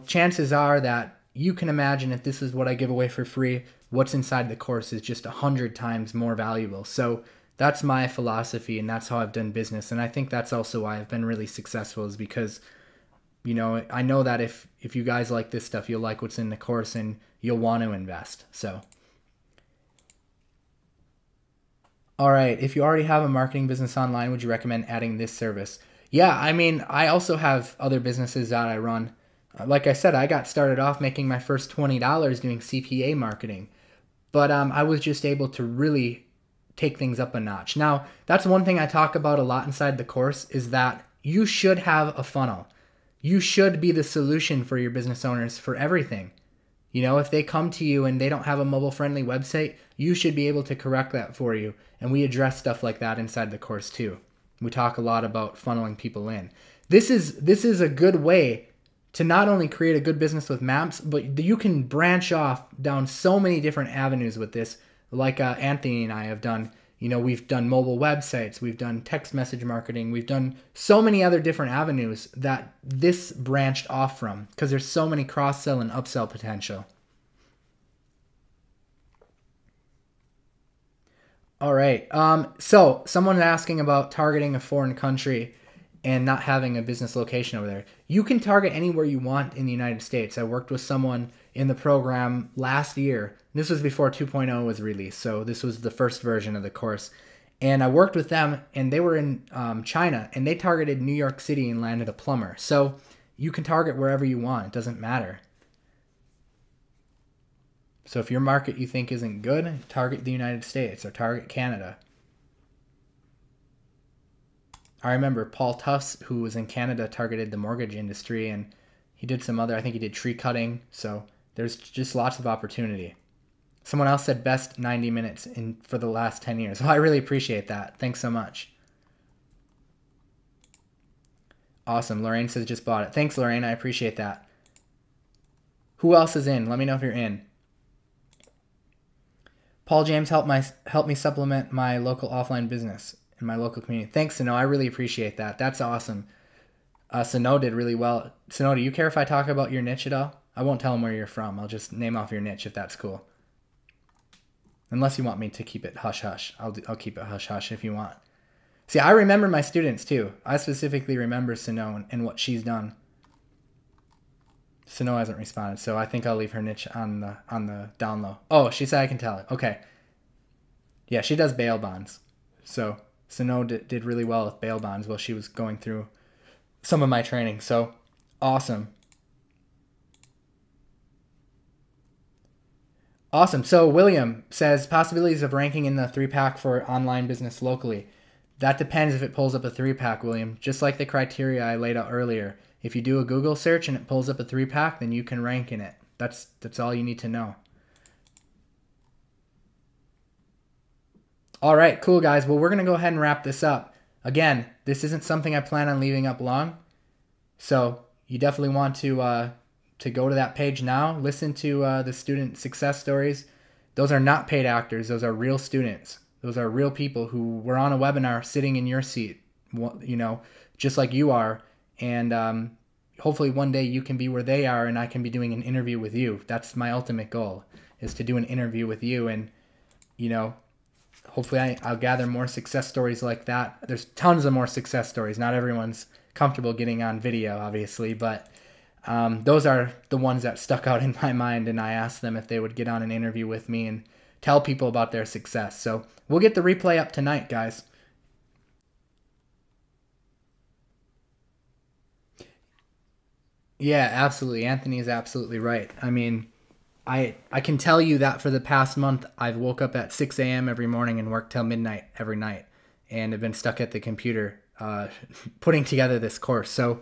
chances are that you can imagine if this is what I give away for free, what's inside the course is just 100 times more valuable. So that's my philosophy, and that's how I've done business. And I think that's also why I've been really successful, is because, I know that if you guys like this stuff, you'll like what's in the course and you'll want to invest. So, all right. If you already have a marketing business online, would you recommend adding this service? Yeah, I mean, I also have other businesses that I run. Like I said, I got started off making my first $20 doing CPA marketing, but I was just able to really take things up a notch. Now, that's one thing I talk about a lot inside the course, is that you should have a funnel. You should be the solution for your business owners for everything. You know, if they come to you and they don't have a mobile-friendly website, you should be able to correct that for you. And we address stuff like that inside the course too. We talk a lot about funneling people in. This is a good way to not only create a good business with maps, but you can branch off down so many different avenues with this, like Anthony and I have done. You know, we've done mobile websites, we've done text message marketing, we've done so many other different avenues that this branched off from, because there's so many cross-sell and upsell potential. All right. So someone's asking about targeting a foreign country and not having a business location over there. You can target anywhere you want in the United States. I worked with someone in the program last year. This was before 2.0 was released, so this was the first version of the course. And I worked with them, and they were in China, and they targeted New York City and landed a plumber. So you can target wherever you want. It doesn't matter. So if your market you think isn't good, target the United States or target Canada. I remember Paul Tufts, who was in Canada, targeted the mortgage industry, and he did some other, I think he did tree cutting. So there's just lots of opportunity. Someone else said best 90 minutes for the last 10 years. Well, I really appreciate that. Thanks so much. Awesome. Lorraine says just bought it. Thanks, Lorraine. I appreciate that. Who else is in? Let me know if you're in. Paul James helped me supplement my local offline business in my local community. Thanks, Sano. I really appreciate that. That's awesome. Sano did really well. Sano, do you care if I talk about your niche at all? I won't tell them where you're from. I'll just name off your niche if that's cool. Unless you want me to keep it hush-hush. I'll keep it hush-hush if you want. See, I remember my students too. I specifically remember Sano and what she's done. Sano hasn't responded, so I think I'll leave her niche on the down low. Oh, she said I can tell it. Okay. Yeah, she does bail bonds. So Sano did really well with bail bonds while she was going through some of my training. So awesome. Awesome. So William says possibilities of ranking in the 3-pack for online business locally. That depends if it pulls up a 3-pack, William. Just like the criteria I laid out earlier. If you do a Google search and it pulls up a 3-pack, then you can rank in it. That's all you need to know. All right, cool, guys. Well, we're going to go ahead and wrap this up. Again, this isn't something I plan on leaving up long. So you definitely want to go to that page now. Listen to the student success stories. Those are not paid actors. Those are real students. Those are real people who were on a webinar sitting in your seat, you know, just like you are. And hopefully one day you can be where they are and I can be doing an interview with you. That's my ultimate goal, is to do an interview with you. And, you know, hopefully I'll gather more success stories like that. There's tons of more success stories. Not everyone's comfortable getting on video, obviously, but those are the ones that stuck out in my mind. And I asked them if they would get on an interview with me and tell people about their success. So we'll get the replay up tonight, guys. Yeah, absolutely. Anthony is absolutely right. I mean, I can tell you that for the past month, I've woke up at 6 a.m. every morning and worked till midnight every night. And have been stuck at the computer putting together this course. So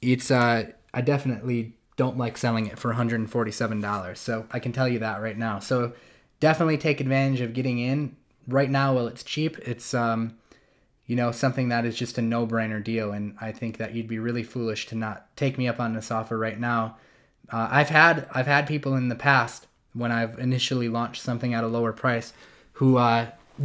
it's I definitely don't like selling it for $147. So I can tell you that right now. So definitely take advantage of getting in right now while it's cheap. It's you know, something that is just a no-brainer deal, and I think that you'd be really foolish to not take me up on this offer right now. I've had people in the past, when I've initially launched something at a lower price, who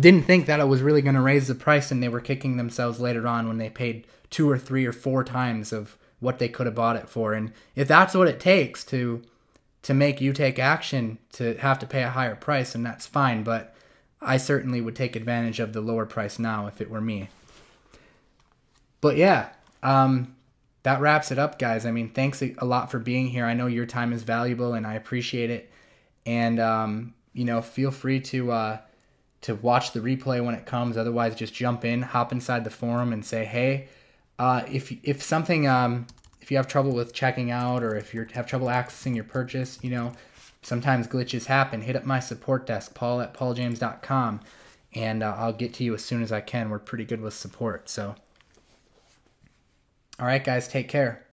didn't think that it was really going to raise the price, and they were kicking themselves later on when they paid 2 or 3 or 4 times of what they could have bought it for. And if that's what it takes to make you take action, to have to pay a higher price, then that's fine, but I certainly would take advantage of the lower price now if it were me. But yeah, that wraps it up, guys. I mean, thanks a lot for being here. I know your time is valuable and I appreciate it. And, you know, feel free to watch the replay when it comes. Otherwise, just jump in, hop inside the forum and say, hey, if something, if you have trouble with checking out, or if you have trouble accessing your purchase, you know, sometimes glitches happen. Hit up my support desk, paul@pauljames.com, and I'll get to you as soon as I can. We're pretty good with support. So, all right, guys, take care.